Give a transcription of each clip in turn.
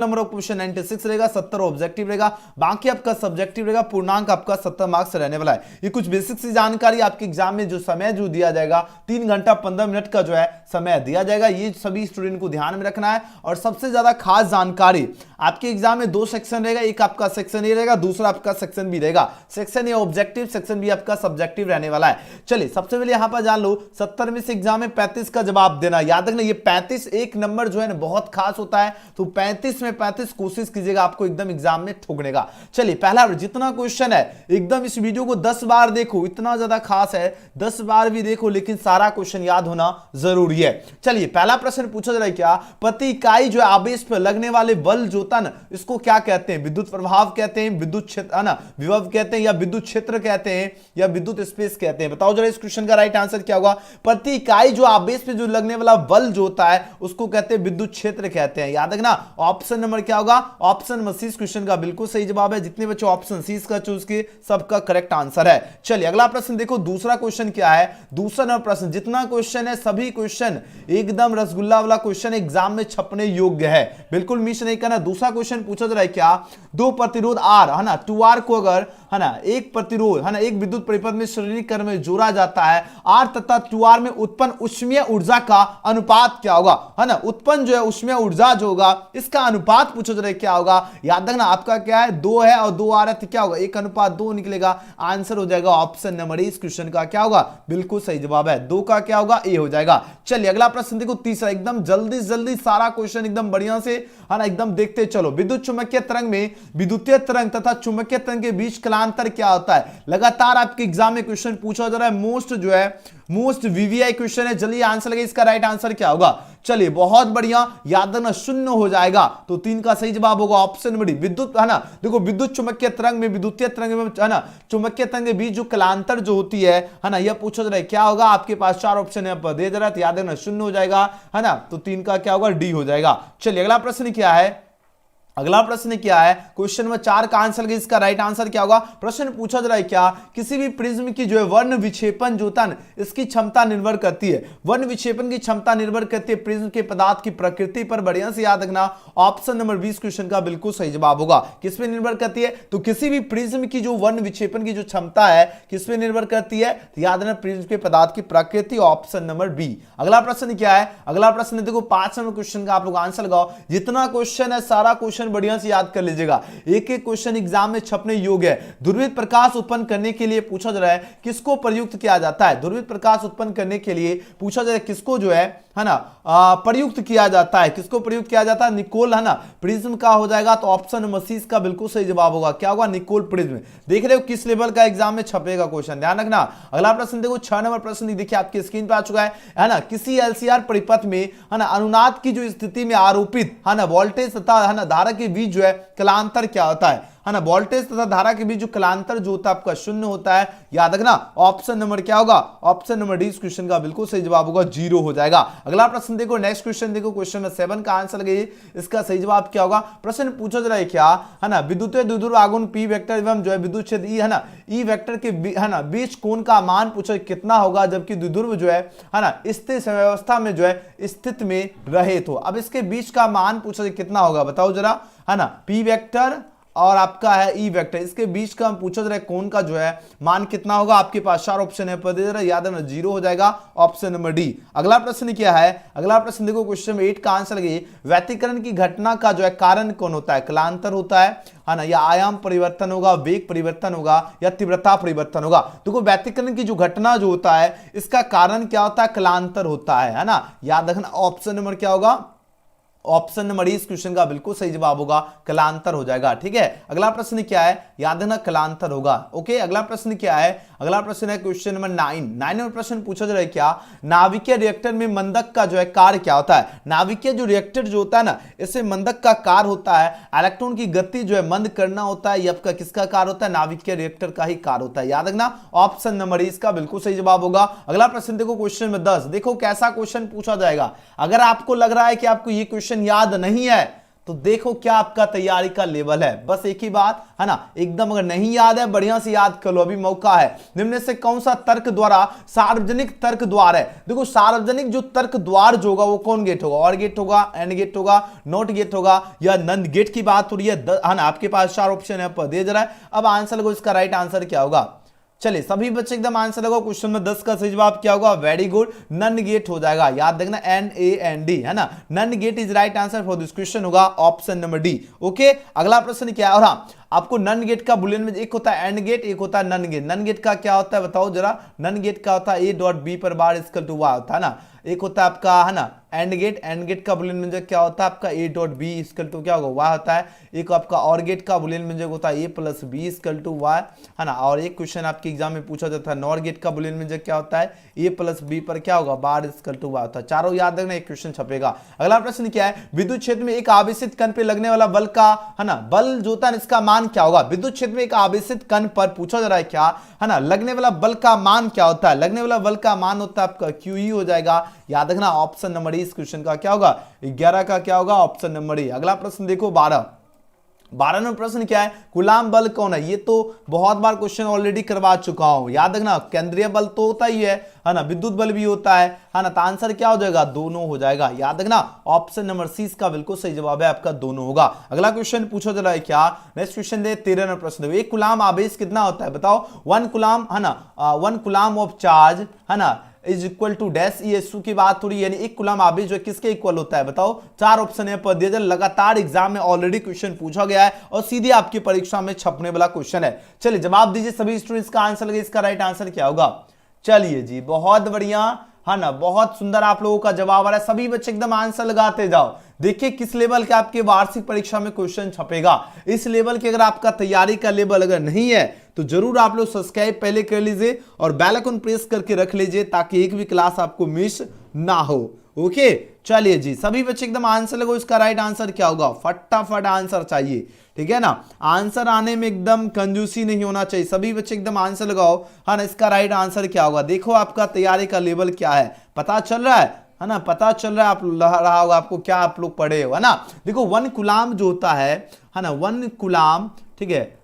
Number of question 96 रहेगा, 70 objective रहेगा, बाकी आपका सब्जेक्टिव रहेगा। पूर्णांक आपका 70 मार्क्स रहने वाला है। ये कुछ बेसिक सी जानकारी आपके एग्जाम में जो समय जो दिया जाएगा 3 घंटा 15 मिनट का जो है समय दिया जाएगा, ये सभी स्टूडेंट को ध्यान में रखना है। और सबसे ज्यादा खास जानकारी आपके एग्जाम में 2 सेक्शन रहेगा, एक आपका सेक्शन ए रहेगा, दूसरा आपका सेक्शन बी रहेगा। Section A objective, section B आपका सब्जेक्टिव रहने वाला है। चलिए सबसे पहले यहां पर जान लो 70 में से एग्जाम में 35 का जवाब देना। याद रखना ये 35 एक नंबर जो है ना बहुत खास होता है, तो 35 में 35 कोशिश कीजिएगा आपको एकदम एग्जाम में ठोकने का। चलिए पहला जितना क्वेश्चन है एकदम इस वीडियो को 10 बार देखो, इतना ज्यादा खास है, 10 बार भी देखो लेकिन सारा क्वेश्चन याद होना जरूरी है। चलिए पहला प्रश्न पूछा जा रहा है क्या, प्रति इकाई जो आवेश पर लगने वाले बल जो होता है ना इसको क्या कहते हैं? विद्युत प्रभाव कहते हैं, विद्युत क्षेत्र है ना, विभव कहते हैं, या विद्युत क्षेत्र कहते हैं, या विद्युत स्पेस कहते हैं? बताओ जरा इस क्वेश्चन का राइट आंसर क्या होगा। प्रति इकाई जो आवेश पे जो लगने वाला बल जो होता है उसको कहते हैं विद्युत क्षेत्र कहते हैं। याद रखना ऑप्शन नंबर क्या होगा, ऑप्शन नंबर सी क्वेश्चन का बिल्कुल सही जवाब है। जितने बच्चे ऑप्शन सी का चूज किए सबका करेक्ट आंसर है। चलिए अगला प्रश्न देखो, दूसरा क्वेश्चन क्या है। दूसरा नंबर प्रश्न, जितना क्वेश्चन है सभी क्वेश्चन एकदम रसगुल्ला वाला क्वेश्चन एग्जाम में छपने योग्य है, बिल्कुल मिस नहीं करना। दूसरा क्वेश्चन पूछा जा रहा है क्या, दो प्रतिरोध आर है ना 2R को अगर है ना एक प्रतिरोध है ना एक विद्युत परिपथ में श्रेणी क्रम में जोड़ा जाता है, आर तथा 2R में उत्पन्न ऊष्मीय ऊर्जा का अनुपात क्या होगा? है ना उत्पन्न जो है ऊष्मीय ऊर्जा जो होगा इसका अनुपात पूछा जा रहा है क्या होगा। याद रखना आपका क्या है 2 है और 2 आ रहा है तो क्या होगा 1:2 निकलेगा। आंसर हो जाएगा ऑप्शन नंबर ए। इस क्वेश्चन का क्या होगा, बिल्कुल सही जवाब है 2 का क्या होगा ए हो जाएगा। चलिए अगला प्रश्न देखो तीसरा, एकदम जल्दी जल्दी सारा क्वेश्चन एकदम बढ़िया से है ना एकदम देखते चलो। विद्युत चुंबकीय तरंग में विद्युतीय तरंग तथा चुंबकीय तरंग के बीच कलांतर क्या होता है? लगातार आपके एग्जाम में क्वेश्चन पूछा जा रहा है, मोस्ट जो है मोस्ट वीवीआई क्वेश्चन है। जल्दी आंसर लगे, इसका राइट आंसर क्या होगा? चलिए बहुत बढ़िया, याद रखना 0 हो जाएगा तो 3 का सही जवाब होगा ऑप्शन नंबर डी विद्युत है ना। देखो विद्युत चुंबकीय तरंग में विद्युतीय तरंग में है ना चुंबकीय तरंग के बीच जो कलांतर जो होती है ना यह पूछा जा रहा है क्या होगा। आपके पास 4 ऑप्शन है पर दे जा रहा है, याद रखना 0 हो जाएगा है ना, तो 3 का क्या होगा डी हो जाएगा। चलिए अगला प्रश्न क्या है, अगला प्रश्न क्या है, क्वेश्चन नंबर 4 का आंसर लगे, इसका राइट आंसर क्या होगा। प्रश्न पूछा जा रहा है क्या, किसी भी प्रिज्म की जो है वर्ण विक्षेपण जो होता है इसकी क्षमता निर्भर करती है। वर्ण विक्षेपण की क्षमता निर्भर करती है प्रिज्म के पदार्थ की प्रकृति पर। बढ़िया से याद रखना ऑप्शन नंबर 20 क्वेश्चन का बिल्कुल सही जवाब होगा। किस पे निर्भर करती है? तो किसी भी प्रिज्म की जो वर्ण विक्षेपण की जो क्षमता है किस पे निर्भर करती है? तो याद रखना प्रिज्म के पदार्थ की प्रकृति, ऑप्शन नंबर बी। अगला प्रश्न क्या है, अगला प्रश्न देखो 5 नंबर क्वेश्चन का आप लोग आंसर लगाओ। जितना क्वेश्चन है सारा क्वेश्चन बढ़िया से याद कर लीजिएगा, एक एक क्वेश्चन एग्जाम में छपने योग्य है। ध्रुवित प्रकाश उत्पन्न करने के लिए पूछा जा रहा है किसको प्रयुक्त किया जाता है? ध्रुवित प्रकाश उत्पन्न करने के लिए पूछा जा रहा है किसको जो है ना प्रयुक्त किया जाता है? किसको प्रयुक्त किया जाता है? निकोल है ना प्रिज्म का हो जाएगा, तो ऑप्शन नंबर सी का बिल्कुल सही जवाब होगा। क्या होगा? Nicol prism. देख रहे हो किस लेवल का एग्जाम में छपेगा क्वेश्चन, ध्यान रखना। अगला प्रश्न देखो 6 नंबर प्रश्न देखिए आपकी स्क्रीन पर आ चुका है ना। किसी एलसीआर परिपथ में है ना अनुनाद की जो स्थिति में आरोपित है ना वोल्टेज तथा है ना धारा के बीच जो है कलांतर क्या होता है ना वोल्टेज तथा धारा के बीच जो कलांतर जो होता है आपका 0 होता है। याद रखना ऑप्शन नंबर क्या होगा, ऑप्शन नंबर डी इस क्वेश्चन का बिल्कुल सही जवाब होगा, 0 हो जाएगा। अगला प्रश्न देखो नेक्स्ट क्वेश्चन देखो, क्वेश्चन नंबर 7 का आंसर लगे, इसका सही जवाब क्या होगा। प्रश्न पूछा जा रहा है क्या है ना विद्युतीय द्विध्रुव आघूर्ण पी वेक्टर एवं जो है विद्युत क्षेत्र ई है ना ई वेक्टर के है ना बीच कोण का मान पूछा कितना होगा जबकि द्विध्रुव जो है ना स्थिर व्यवस्था में जो है स्थित में रहे। तो अब इसके बीच का मान पूछा कितना होगा, बताओ जरा है ना। पी वेक्टर और आपका है ई वेक्टर, इसके बीच का हम पूछा जा रहा है कोण का जो है मान कितना होगा। आपके पास 4 ऑप्शन है पर दे रहा है, याद है ना 0 हो जाएगा ऑप्शन नंबर डी। अगला प्रश्न क्या है, अगला प्रश्न देखो क्वेश्चन नंबर 8 का आंसर लगे, व्यतिकरण की घटना का जो है कारण कौन होता है? कलांतर होता है ना, या आयाम परिवर्तन होगा, वेग परिवर्तन होगा, या तीव्रता परिवर्तन होगा। देखो व्यतिकरण की जो घटना जो होता है इसका कारण क्या होता है? कलांतर होता है ना। याद रखना ऑप्शन नंबर क्या होगा, ऑप्शन नंबर इस क्वेश्चन का बिल्कुल सही जवाब होगा, कलांतर हो जाएगा। ठीक है अगला प्रश्न क्या है, याद रखना कलांतर होगा। ओके अगला प्रश्न क्या है, अगला प्रश्न है क्वेश्चन नंबर 9 नंबर प्रश्न पूछा जा रहा है क्या, नाभिकीय रिएक्टर में मंदक का जो है कार्य क्या होता है? नाभिकीय जो रिएक्टर जो होता है ना इससे मंदक का कार्य होता है इलेक्ट्रॉन की गति जो है मंद करना होता है। ये आपका किसका कार्य होता है? नाभिकीय रिएक्टर का ही कार्य होता है। याद रखना ऑप्शन नंबर इसका बिल्कुल सही जवाब होगा। अगला प्रश्न देखो क्वेश्चन नंबर 10, देखो कैसा क्वेश्चन पूछा जाएगा। अगर आपको लग रहा है कि आपको ये क्वेश्चन याद नहीं है तो देखो क्या आपका तैयारी का लेवल है। बस एक ही बात है ना, एकदम अगर नहीं याद है बढ़िया से याद कर लो, अभी मौका है। निम्न से कौन सा तर्क द्वारा सार्वजनिक तर्क द्वार है? देखो सार्वजनिक जो तर्क द्वार जो होगा वो कौन गेट होगा? और गेट होगा, एंड गेट होगा, नॉट गेट होगा या नंद गेट की बात हो रही है ना। आपके पास 4 ऑप्शन है, पर दे जरा। अब आंसर लगो, इसका राइट आंसर क्या होगा? चलिए सभी बच्चे एकदम आंसर लगाओ। क्वेश्चन में 10 का सही जवाब क्या होगा? वेरी गुड, नन गेट हो जाएगा। याद रखना NAND है ना, NAND gate is right answer for this question होगा ऑप्शन नंबर डी। ओके, अगला प्रश्न क्या है? और हाँ, आपको नन गेट का बुलियन में एक होता है एंड गेट, एक होता है नन गेट। नन गेट का क्या होता है बताओ जरा? नन गेट का होता है A डॉट B पर बार इक्वल टू y होता है ना। एक होता है आपका है ना एंड गेट का बुलियन में क्या होता है आपका A dot B equal to क्या होगा? y होता है। एक आपका और गेट का बुलियन में होता है A plus B equal to y है ना। और एक क्वेश्चन आपके एग्जाम में पूछा जाता है नॉर गेट का बुलियन में क्या होता है? A प्लस B पर क्या होगा? बार इक्वल टू y होता है। चारों याद रखना, एक क्वेश्चन छपेगा। अगला प्रश्न क्या है? विद्युत क्षेत्र में एक आवेशित कण पे लगने वाला बल का है ना, बल जो होता है इसका मान क्या होगा? विद्युत क्षेत्र में एक आवेशित कण पर पूछा जा रहा है क्या है ना, लगने वाला बल का मान क्या होता है? लगने वाला बल का मान होता है आपका QE हो जाएगा। याद रखना ऑप्शन नंबर इस क्वेश्चन का क्या होगा? 11 का क्या होगा? Option number A. अगला प्रश्न देखो 12 नंबर प्रश्न क्या है? कूलाम बल कौन है? ये तो बहुत बार क्वेश्चन ऑलरेडी करवा चुका हूं। याद रखना केंद्रीय बल तो होता ही है ना, विद्युत बल भी होता है ना। तो आंसर क्या हो जाएगा? दोनों हो जाएगा। याद रखना ऑप्शन नंबर सी इसका बिल्कुल सही जवाब है आपका, दोनों होगा। अगला क्वेश्चन पूछा जा रहा है क्या? नेक्स्ट क्वेश्चन दे 13 नंबर प्रश्न। एक कूलाम आवेश कितना होता है बताओ? 1 कूलाम है ना, 1 कूलाम ऑफ चार्ज है ना is equal to dash ESU की बात हो रही है, यानी एक कूलाम आवेश जो है किसके इक्वल होता है बताओ? 4 ऑप्शन है पर दिया जाए। लगातार एग्जाम में ऑलरेडी क्वेश्चन पूछा गया है और सीधे आपकी परीक्षा में छपने वाला क्वेश्चन है। चलिए जवाब दीजिए सभी स्टूडेंट्स का आंसर लगे, इसका राइट आंसर क्या होगा? चलिए जी बहुत बढ़िया है ना, बहुत सुंदर आप लोगों का जवाब आ रहा है। सभी बच्चे एकदम आंसर लगाते जाओ। देखिए किस लेवल के आपके वार्षिक परीक्षा में क्वेश्चन छपेगा। इस लेवल के अगर आपका तैयारी का लेवल अगर नहीं है तो जरूर आप लोग सब्सक्राइब पहले कर लीजिए और बेल आइकन प्रेस करके रख लीजिए ताकि एक भी क्लास आपको मिस ना हो। ओके चलिए जी सभी बच्चे एकदम आंसर लगो, इसका राइट आंसर क्या होगा? फटाफट आंसर चाहिए, ठीक है ना। आंसर आने में एकदम कंजूसी नहीं होना चाहिए। सभी बच्चे एकदम आंसर लगाओ है ना, इसका राइट आंसर क्या होगा? देखो आपका तैयारी का लेवल क्या है, पता चल रहा है ना, पता चल रहा है आप रहा होगा आपको क्या आप लोग पढ़े हो है ना। देखो 1 कूलाम जो होता है ना, 1 कूलाम, ठीक है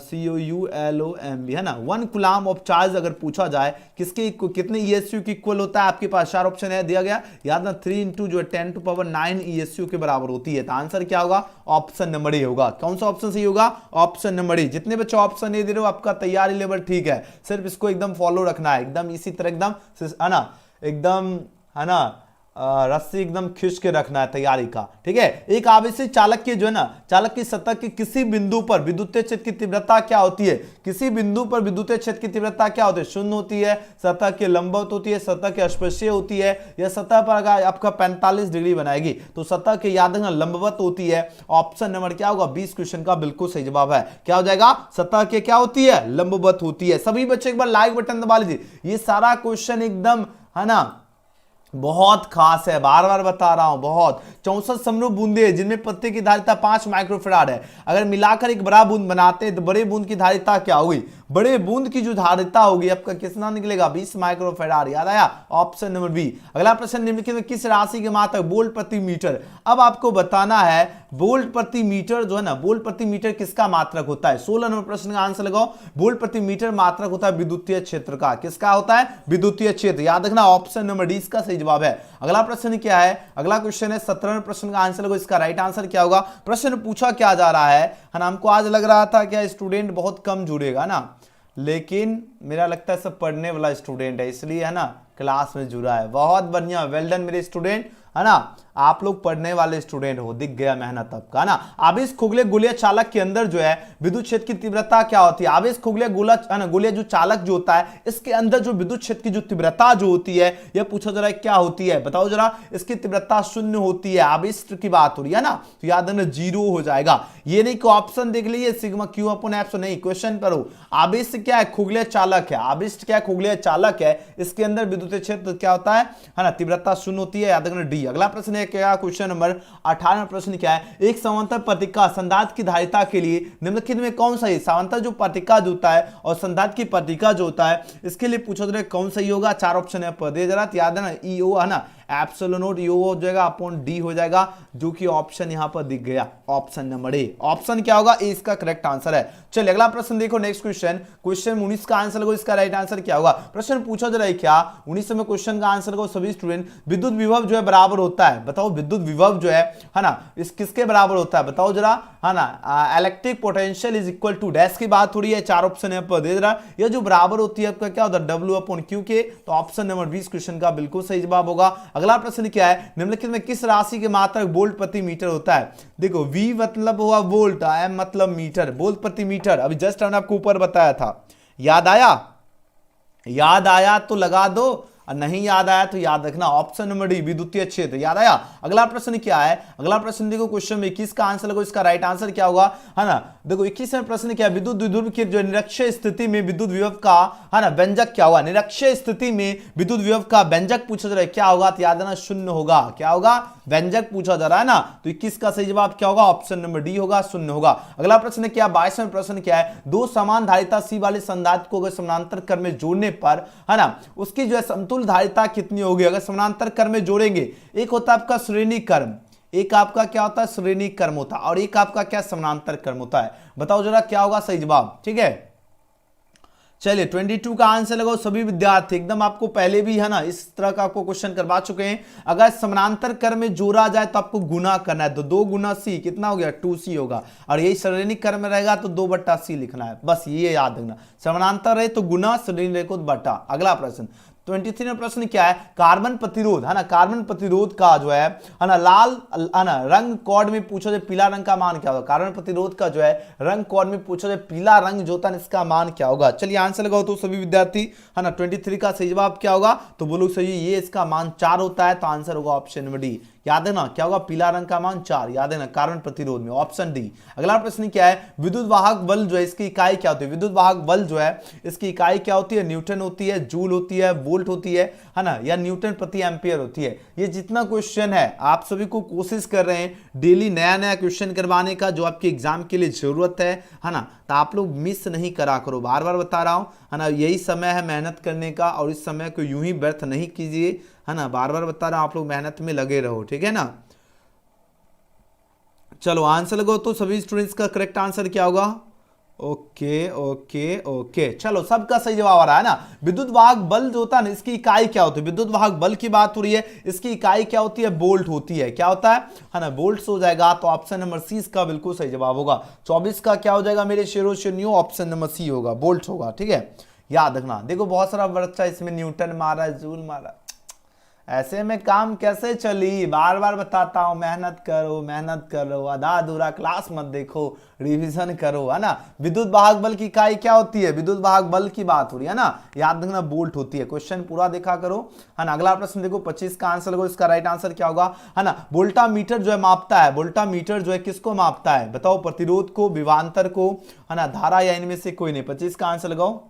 COULOMB है ना, 1 कूलाम ऑफ चार्ज अगर पूछा जाए किसके कितने ESU के इक्वल होता है? आपके पास 4 ऑप्शन है दिया गया। याद ना 3 इंटू जो है 10 टू पावर 9 ESU के बराबर होती है। तो आंसर क्या होगा? ऑप्शन नंबर ए होगा। कौन सा ऑप्शन सही होगा? Option number A. जितने बच्चे ऑप्शन ए दे रहे हो आपका तैयारी लेवल ठीक है, सिर्फ इसको एकदम फॉलो रखना है, एकदम इसी तरह एकदम है ना, एकदम है ना रस्सी एकदम खींच के रखना है तैयारी का, ठीक है। एक आवेशित चालक के जो है ना, चालक की सतह के किसी बिंदु पर विद्युतीय क्षेत्र की तीव्रता क्या होती है? किसी बिंदु पर विद्युतीय क्षेत्र की तीव्रता क्या होती है? शून्य होती है, सतह के लंबवत होती है, सतह के स्पर्शीय होती है, या सतह पर अगर आपका 45 डिग्री बनाएगी तो सतह के याद रखना लंबवत होती है। ऑप्शन नंबर क्या होगा? 20 क्वेश्चन का बिल्कुल सही जवाब है। क्या हो जाएगा? सतह के क्या होती है? लंबवत होती है। सभी बच्चे एक बार लाइक बटन दबा लीजिए। ये सारा क्वेश्चन एकदम है ना बहुत खास है, बार बार बता रहा हूं। बहुत 64 समरूप बूंदे जिनमें प्रत्येक की धारिता 5 माइक्रोफैराड है। अगर मिलाकर एक बड़ा बूंद बनाते हैं तो बड़े बूंद की धारिता क्या होगी? बड़े बूंद की जो धारिता होगी आपका कितना निकलेगा? 20 माइक्रोफैराड। याद आया? Option number B. अगला प्रश्न निम्नलिखित में किस राशि के मात्रक वोल्ट प्रति मीटर? अब आपको बताना है वोल्ट प्रति मीटर जो है ना, वोल्ट प्रति मीटर किसका मात्रक होता है? 16 नंबर प्रश्न का आंसर लगाओ। वोल्ट प्रति मीटर मात्रक होता है विद्युतीय क्षेत्र का। किसका होता है? विद्युतीय क्षेत्र। याद रखना ऑप्शन नंबर डी इसका सही जवाब है। अगला प्रश्न क्या है? अगला क्वेश्चन है 17 प्रश्न का आंसर लगो, इसका राइट आंसर क्या होगा? प्रश्न पूछा क्या जा रहा है ना, हमको आज लग रहा था क्या स्टूडेंट बहुत कम जुड़ेगा ना, लेकिन मेरा लगता है सब पढ़ने वाला स्टूडेंट है इसलिए है ना क्लास में जुड़ा है। बहुत बढ़िया, वेल डन मेरे स्टूडेंट है ना, आप लोग पढ़ने वाले स्टूडेंट हो, दिख गया मेहनत आपका ना। आवेश खोखले गोलीय चालक के अंदर जो है विद्युत क्षेत्र की तीव्रता क्या होती है? आवेश खोखले गोला है ना, गोलीय जो चालक जो होता है इसके अंदर जो विद्युत क्षेत्र की जो तीव्रता जो होती है यह पूछा जा रहा है क्या होती है? बताओ जरा। इसकी तीव्रता 0 होती है। आवेश की बात हो रही है ना, तो याद रखना 0 हो जाएगा। ये नहीं कि ऑप्शन देख लीजिए सिग्मा क्यू अपॉन एप्सिलॉन, नहीं, क्वेश्चन पर हो। आवेश क्या है? खोखले चालक है। आवेश क्या है? खोखले चालक है। इसके अंदर विद्युत क्षेत्र क्या होता है ना, तीव्रता 0 होती है। याद रखना डी। अगला प्रश्न है क्या? क्वेश्चन नंबर 18 प्रश्न क्या है? एक समांतर पट्टिका संधारित्र की धारिता के लिए निम्नलिखित में कौन सा है? समांतर जो पट्टिका जो होता है और संधारित्र की पट्टिका जो होता है इसके लिए पूछा जाए कौन सही होगा? 4 ऑप्शन है पर दे जरा। याद है ना, ईओ है ना, एप्सिलॉन नॉट यू हो जाएगा अपॉन डी हो जाएगा, जो कि ऑप्शन यहां पर दिख गया, ऑप्शन नंबर ए। ऑप्शन क्या होगा, ए इसका करेक्ट आंसर है। चलिए अगला प्रश्न देखो, नेक्स्ट क्वेश्चन, क्वेश्चन 19 का आंसर लगो, इसका राइट आंसर क्या होगा। प्रश्न पूछा जा रहा है क्या 19 में, क्वेश्चन का आंसर लगो सभी स्टूडेंट। विद्युत विभव जो है बराबर होता है, बताओ विद्युत विभव जो है ना, इस किसके बराबर होता है बताओ जरा, है ना, electric potential is equal to dash की बात हो रही है, 4 ऑप्शन यहां पर दे रहा, यह जो बराबर होती है आपका क्या होता है, W अपॉन Q के। तो ऑप्शन नंबर 20 क्वेश्चन का बिल्कुल सही जवाब होगा। अगला प्रश्न क्या है, निम्नलिखित में किस राशि के मात्रक वोल्ट प्रति मीटर होता है। देखो V मतलब हुआ वोल्ट, M मतलब मीटर, वोल्ट प्रति मीटर, अभी जस्ट हमने आपको ऊपर बताया था, याद आया, याद आया तो लगा दो, और नहीं याद आया तो याद रखना, ऑप्शन नंबर डी विद्युतीय क्षेत्र, याद आया। अगला प्रश्न क्या है, अगला प्रश्न देखो, क्वेश्चन में 21 का आंसर लगो, इसका राइट आंसर क्या होगा, है ना। देखो 21 में प्रश्न क्या है, विद्युत द्विध्रुव की जो निरक्षीय स्थिति में विद्युत विभव का, है ना, व्यंजक क्या होगा। निरक्षीय स्थिति में विद्युत विभव का व्यंजक पूछा जा रहा है, क्या होगा, तो याद आना शून्य होगा, क्या होगा, व्यंजक पूछा जा रहा है ना। तो 21 का सही जवाब क्या होगा, ऑप्शन नंबर डी होगा, शून्य होगा। अगला प्रश्न क्या, 22वां प्रश्न क्या है, दो समान धारिता सी वाले संधारित्र को अगर समानांतर क्रम में जोड़ने पर, है ना, उसकी जो है समतुल्य धारिता कितनी होगी अगर समानांतर क्रम में जोड़ेंगे। एक होता है आपका श्रेणी क्रम, एक आपका क्या होता है श्रेणी क्रम होता है, और एक आपका क्या समानांतर क्रम होता है, बताओ जरा क्या होगा सही जवाब, ठीक है। चलिए 22 का आंसर लगाओ सभी विद्यार्थी, एकदम आपको पहले भी, है ना, इस तरह का आपको क्वेश्चन करवा चुके हैं। अगर समानांतर क्रम में जोड़ा जाए तो आपको गुना करना है, तो 2 गुना सी कितना हो गया 2c होगा, और यही श्रेणी क्रम में रहेगा तो 2/c लिखना है, बस ये याद रखना, समानांतर रहे तो गुना, श्रेणी रहे तो बटा। अगला प्रश्न 23 में प्रश्न क्या है, कार्बन प्रतिरोध, है ना, कार्बन प्रतिरोध का जो है ना लाल, है ना, रंग कोड में पूछा जाए पीला रंग का मान क्या होगा। कार्बन प्रतिरोध का जो है रंग कोड में पूछा जाए पीला रंग जो होता है इसका मान क्या होगा। चलिए आंसर लगाओ तो सभी विद्यार्थी, है ना, 23 का सही जवाब क्या होगा, तो बोलो सही, ये इसका मान 4 होता है, तो आंसर होगा ऑप्शन नंबर डी। याद है ना, क्या होगा, पीला रंग का मान 4, याद है ना, कार्बन प्रतिरोध में, ऑप्शन डी। अगला प्रश्न क्या है, विद्युत वाहक बल जो है इसकी इकाई क्या होती है। विद्युत वाहक बल जो है इसकी इकाई क्या होती है, न्यूटन होती है, जूल होती है, वोल्ट होती है ना, या न्यूटन प्रति एम्पियर होती है। ये जितना क्वेश्चन है आप सभी को कोशिश कर रहे हैं डेली नया नया क्वेश्चन करवाने का, जो आपके एग्जाम के लिए जरूरत है ना, तो आप लोग मिस नहीं करा करो, बार बार बता रहा हूं, है ना, यही समय है मेहनत करने का, और इस समय को यूं ही व्यर्थ नहीं कीजिए, है ना, बार बार बता रहा हूं, आप लोग मेहनत में लगे रहो, ठीक है ना। चलो आंसर लगो तो सभी स्टूडेंट्स का करेक्ट आंसर क्या होगा, ओके ओके ओके, चलो सबका सही जवाब आ रहा है ना। विद्युत वाहक बल जो होता है ना इसकी इकाई क्या होती है, विद्युत वाहक बल की बात हो रही है, इसकी इकाई क्या होती है, वोल्ट होती है, क्या होता है ना, वोल्ट्स हो जाएगा, तो ऑप्शन नंबर सी इसका बिल्कुल सही जवाब होगा। 24 का क्या हो जाएगा मेरे शेरों शेरनियों, ऑप्शन नंबर सी होगा, वोल्ट होगा, ठीक है, याद रखना। देखो बहुत सारा बच्चा इसमें न्यूटन मारा, जूल मारा, ऐसे में काम कैसे चली, बार बार बताता हूं, मेहनत करो, मेहनत करो, आधा अधूरा क्लास मत देखो, रिवीजन करो, है ना। विद्युत वाहक बल की इकाई क्या होती है, विद्युत वाहक बल की बात हो रही है ना, याद रखना वोल्ट होती है, क्वेश्चन पूरा देखा करो, है ना। अगला प्रश्न देखो 25 का आंसर लगो, इसका राइट आंसर क्या होगा, है ना। वोल्टामीटर जो है मापता है, वोल्टामीटर जो है किसको मापता है, बताओ, प्रतिरोध को, विभवांतर को, है ना, धारा, या इनमें से कोई नहीं। 25 का आंसर लगाओ,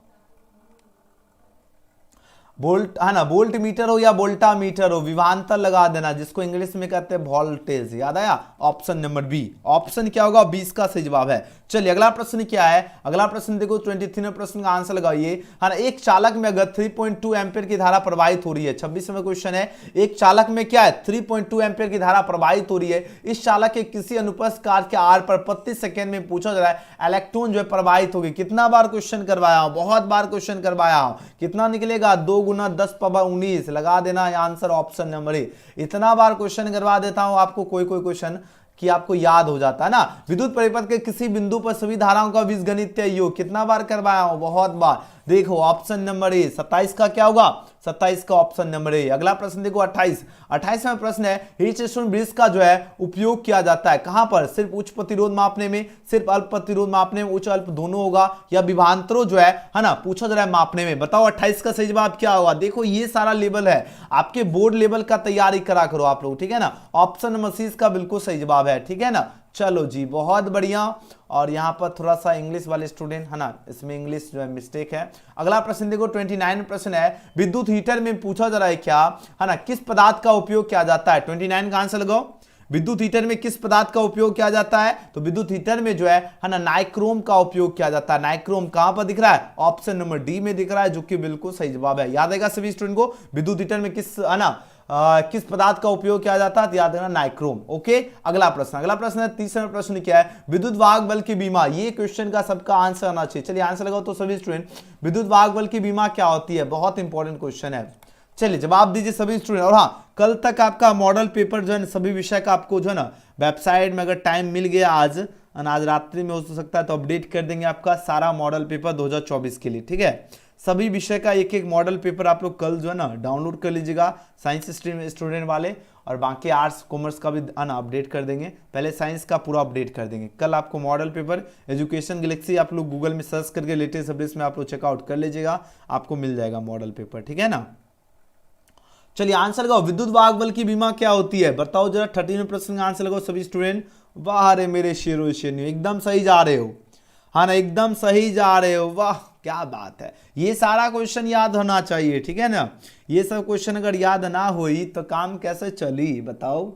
वोल्ट, है ना, वोल्ट मीटर हो या वोल्टा मीटर हो, विभवांतर लगा देना, जिसको इंग्लिश में कहते हैं वोल्टेज, याद आया, ऑप्शन नंबर बी। ऑप्शन क्या होगा, 20 का सही जवाब है। चलिए अगला प्रश्न क्या है, अगला प्रश्न देखो 23वें प्रश्न का आंसर लगाइए, है ना। एक चालक में अगर 3.2 एम्पीयर की धारा प्रवाहित हो रही है, 26वें क्वेश्चन है, एक चालक में क्या है 3.2 एम्पीयर की धारा प्रवाहित हो रही है, इस चालक के किसी अनुप्रस्थ कार्य के आर पर प्रति सेकंड में पूछा जा रहा है इलेक्ट्रॉन जो है प्रवाहित होगी। कितना बार क्वेश्चन करवाया हूं, बहुत बार क्वेश्चन करवाया हूं, कितना निकलेगा, 2 गुना 10⁻19, लगा देना आंसर ऑप्शन नंबर ए। इतना बार क्वेश्चन करवा देता हूं आपको, कोई कोई क्वेश्चन कि आपको याद हो जाता है ना। विद्युत परिपथ के किसी बिंदु पर सभी धाराओं का बीजगणितीय योग, कितना बार करवाया हूं, बहुत बार। देखो ऑप्शन नंबर ए, 27 का क्या होगा, 27 का ऑप्शन नंबर ए। अगला प्रश्न देखो 28वां प्रश्न है, हीट स्टोन ब्रिज का जो है उपयोग किया जाता है कहां पर, सिर्फ उच्च प्रतिरोध मापने में, सिर्फ अल्प प्रतिरोध मापने में, उच्च अल्प दोनों होगा, या विभवांतरों जो है ना पूछा जा रहा है मापने में। बताओ 28 का सही जवाब क्या होगा। देखो ये सारा लेवल है, आपके बोर्ड लेवल का तैयारी करा करो आप लोग, ठीक है ना। ऑप्शन नंबर सी का बिल्कुल सही जवाब है, ठीक है ना। चलो जी बहुत बढ़िया। और यहां पर थोड़ा सा इंग्लिश वाले स्टूडेंट, है ना, इसमें इंग्लिश जो है मिस्टेक है। अगला प्रश्न देखो 29 प्रश्न है, विद्युत हीटर में पूछा जा रहा है क्या, है ना, किस पदार्थ का उपयोग किया जाता है। 29 का आंसर लगाओ, विद्युत हीटर में किस पदार्थ का उपयोग किया जाता है, तो विद्युत हीटर में जो है ना नाइक्रोम का उपयोग किया जाता है। नाइक्रोम कहां पर दिख रहा है, ऑप्शन नंबर डी में दिख रहा है, जो कि बिल्कुल सही जवाब है। याद आएगा सभी स्टूडेंट को, विद्युत हीटर में किस, है ना, किस पदार्थ का उपयोग किया जाता है? तो याद रखना नाइक्रोम। ओके, अगला प्रश्न है, तीसरा प्रश्न क्या है? विद्युत वाहक बल की बीमा। ये क्वेश्चन का सबका आंसर आना चाहिए। चलिए आंसर लगाओ तो सभी स्टूडेंट, विद्युत वाहक बल की बीमा क्या होती है? बहुत इंपॉर्टेंट क्वेश्चन है। चलिए जवाब दीजिए सभी स्टूडेंट। और हाँ, कल तक आपका मॉडल पेपर जो है ना, सभी विषय का आपको जो है ना वेबसाइट में अगर टाइम मिल गया आज रात्रि में हो सकता है तो अपडेट कर देंगे आपका सारा मॉडल पेपर 2024 के लिए। ठीक है, सभी विषय का एक एक मॉडल पेपर आप लोग कल जो है ना डाउनलोड कर लीजिएगा, साइंस स्ट्रीम स्टूडेंट वाले, और बाकी आर्ट्स कॉमर्स का भी अपडेट कर देंगे। पहले साइंस का पूरा अपडेट कर देंगे। कल आपको मॉडल पेपर एजुकेशन गैलेक्सी आप लोग गूगल में सर्च करके लेटेस्ट अपडेट्स में आप लोग चेकआउट कर लीजिएगा, आपको मिल जाएगा मॉडल पेपर। ठीक है ना। चलिए आंसर लगाओ, विद्युत वाहक बल की बीमा क्या होती है? बताओ जरा, 13वें प्रश्न का आंसर लगाओ सभी स्टूडेंट। वाह रे मेरे शेरो शेरनी, एकदम सही जा रहे हो, हाँ ना, एकदम सही जा रहे हो, वाह क्या बात है। ये सारा क्वेश्चन याद होना चाहिए। ठीक है ना, ये सब क्वेश्चन अगर याद ना हुई तो काम कैसे चली? बताओ,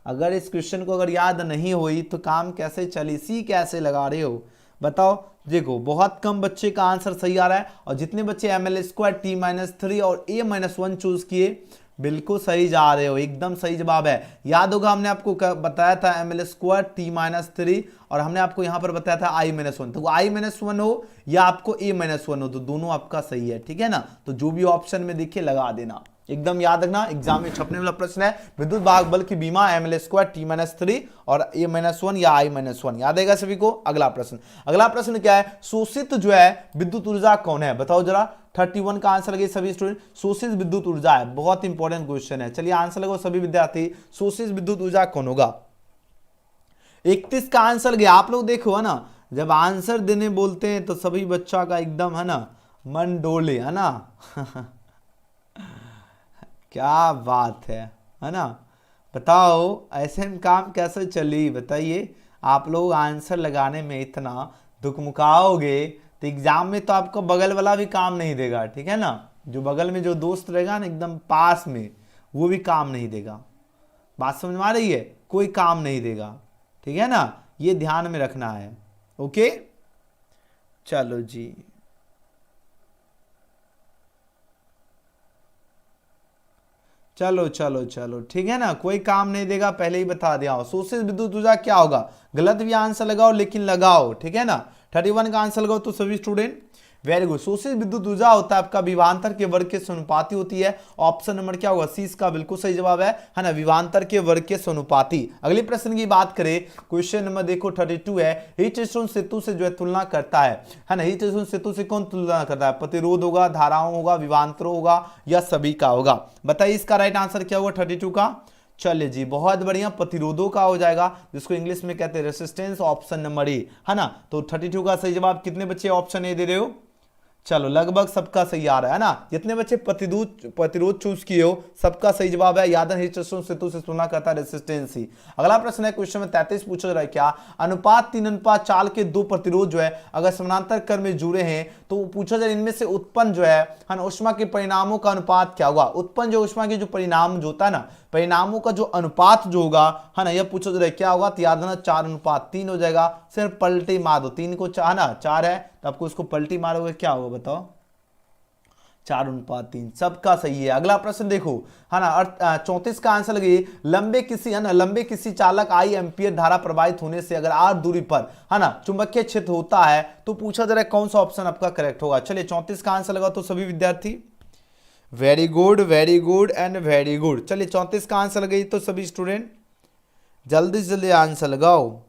अगर इस क्वेश्चन को अगर याद नहीं हुई तो काम कैसे चली? सी कैसे लगा रहे हो? बताओ। देखो बहुत कम बच्चे का आंसर सही आ रहा है, और जितने बच्चे ml² t-3 और a-1 चूज किए बिल्कुल सही जा रहे हो, एकदम सही जवाब है। याद होगा हमने आपको बताया था ml² t-3 और हमने आपको यहां पर बताया था i-1, तो i-1 हो या आपको a-1 हो तो दोनों आपका सही है। ठीक है ना, तो जो भी ऑप्शन में दिखे लगा देना, एकदम याद रखना, एग्जाम में छपने वाला प्रश्न है। विद्युत वाहक बल की बीमा ml² t-3 और a-1 या i-1, याद आएगा सभी को। अगला प्रश्न क्या है? शोषित जो है विद्युत ऊर्जा कौन है? बताओ जरा, 31 का आंसर लगे सभी स्टूडेंट। शोषित विद्युत ऊर्जा है, बहुत इंपॉर्टेंट क्वेश्चन है। चलिए आंसर लगाओ सभी विद्यार्थी, शोषित विद्युत ऊर्जा कौन होगा? 31 का आंसर गया। आप लोग देखो है ना, जब आंसर देने बोलते हैं तो सभी बच्चा का एकदम है ना मन डोले, है ना क्या बात है ना। बताओ ऐसे में काम कैसे चली? बताइए, आप लोग आंसर लगाने में इतना दुखमुखाओगे तो एग्जाम में तो आपको बगल वाला भी काम नहीं देगा। ठीक है ना, जो बगल में जो दोस्त रहेगा ना एकदम पास में, वो भी काम नहीं देगा। बात समझ में आ रही है? कोई काम नहीं देगा। ठीक है ना, ये ध्यान में रखना है। ओके, चलो जी, चलो ठीक है ना, कोई काम नहीं देगा, पहले ही बता दिया हूं। शोषित विद्युत ऊर्जा क्या होगा? गलत भी आंसर लगाओ लेकिन लगाओ। ठीक है ना, 31 का आंसर लगाओ तो सभी स्टूडेंट। Very good. शोषित विद्युत ऊर्जा होता है आपका विभवांतर के वर्ग के समानुपाती होती है। ऑप्शन नंबर क्या होगा? सी इसका बिल्कुल सही जवाब है ना, विभवांतर के वर्ग के समानुपाती। अगले प्रश्न की बात करें, क्वेश्चन नंबर देखो 32 है। हीट स्टोन सेतु से जो है तुलना करता है ना, हीट स्टोन सेतु से कौन तुलना करता है? प्रतिरोध होगा, धाराओं होगा, विभवांतरों होगा, या सभी का होगा? बताइए इसका राइट आंसर क्या होगा 32 का? चलिए जी, बहुत बढ़िया, प्रतिरोधों का हो जाएगा, जिसको इंग्लिश में कहते हैं रेसिस्टेंस, ऑप्शन नंबर ए, है ना। तो 32 का सही जवाब। कितने बच्चे ऑप्शन ए दे रहे हो? चलो लगभग सबका सही आ रहा है ना, जितने बच्चे प्रतिरोध चूज किए हो सबका सही जवाब है। याद है सेतु से तुलना करता है रेसिस्टेंस ही। अगला प्रश्न है, क्वेश्चन में 33 पूछा जा रहा है, क्या अनुपात 3:4 के दो प्रतिरोध जो है अगर समानांतर क्रम में जुड़े हैं तो पूछा जाए इनमें से उत्पन्न जो है ऊष्मा के परिणामों का अनुपात क्या होगा? उत्पन्न जो ऊष्मा के जो परिणाम जो होता है ना, परिणामों का जो अनुपात जो होगा है ना, यह पूछा जा रहा है क्या होगा? तो याद रखना 4:3 हो जाएगा। सिर्फ पलटी मार दो, 3 को 4 ना 4 है तो आपको इसको पलटी मारोगे क्या होगा? बताओ, 4:3, सबका सही है। अगला प्रश्न देखो है ना, 34 का आंसर लगे, लंबे किसी चालक आई एम्पियर धारा प्रवाहित होने से अगर r दूरी पर है ना चुंबकीय क्षेत्र होता है तो पूछा जा रहा है कौन सा ऑप्शन आपका करेक्ट होगा? चलिए 34 का आंसर लगा तो सभी विद्यार्थी। Very good and very good. चलिए 34 का आंसर लगे तो सभी स्टूडेंट जल्दी से जल्दी आंसर लगाओ।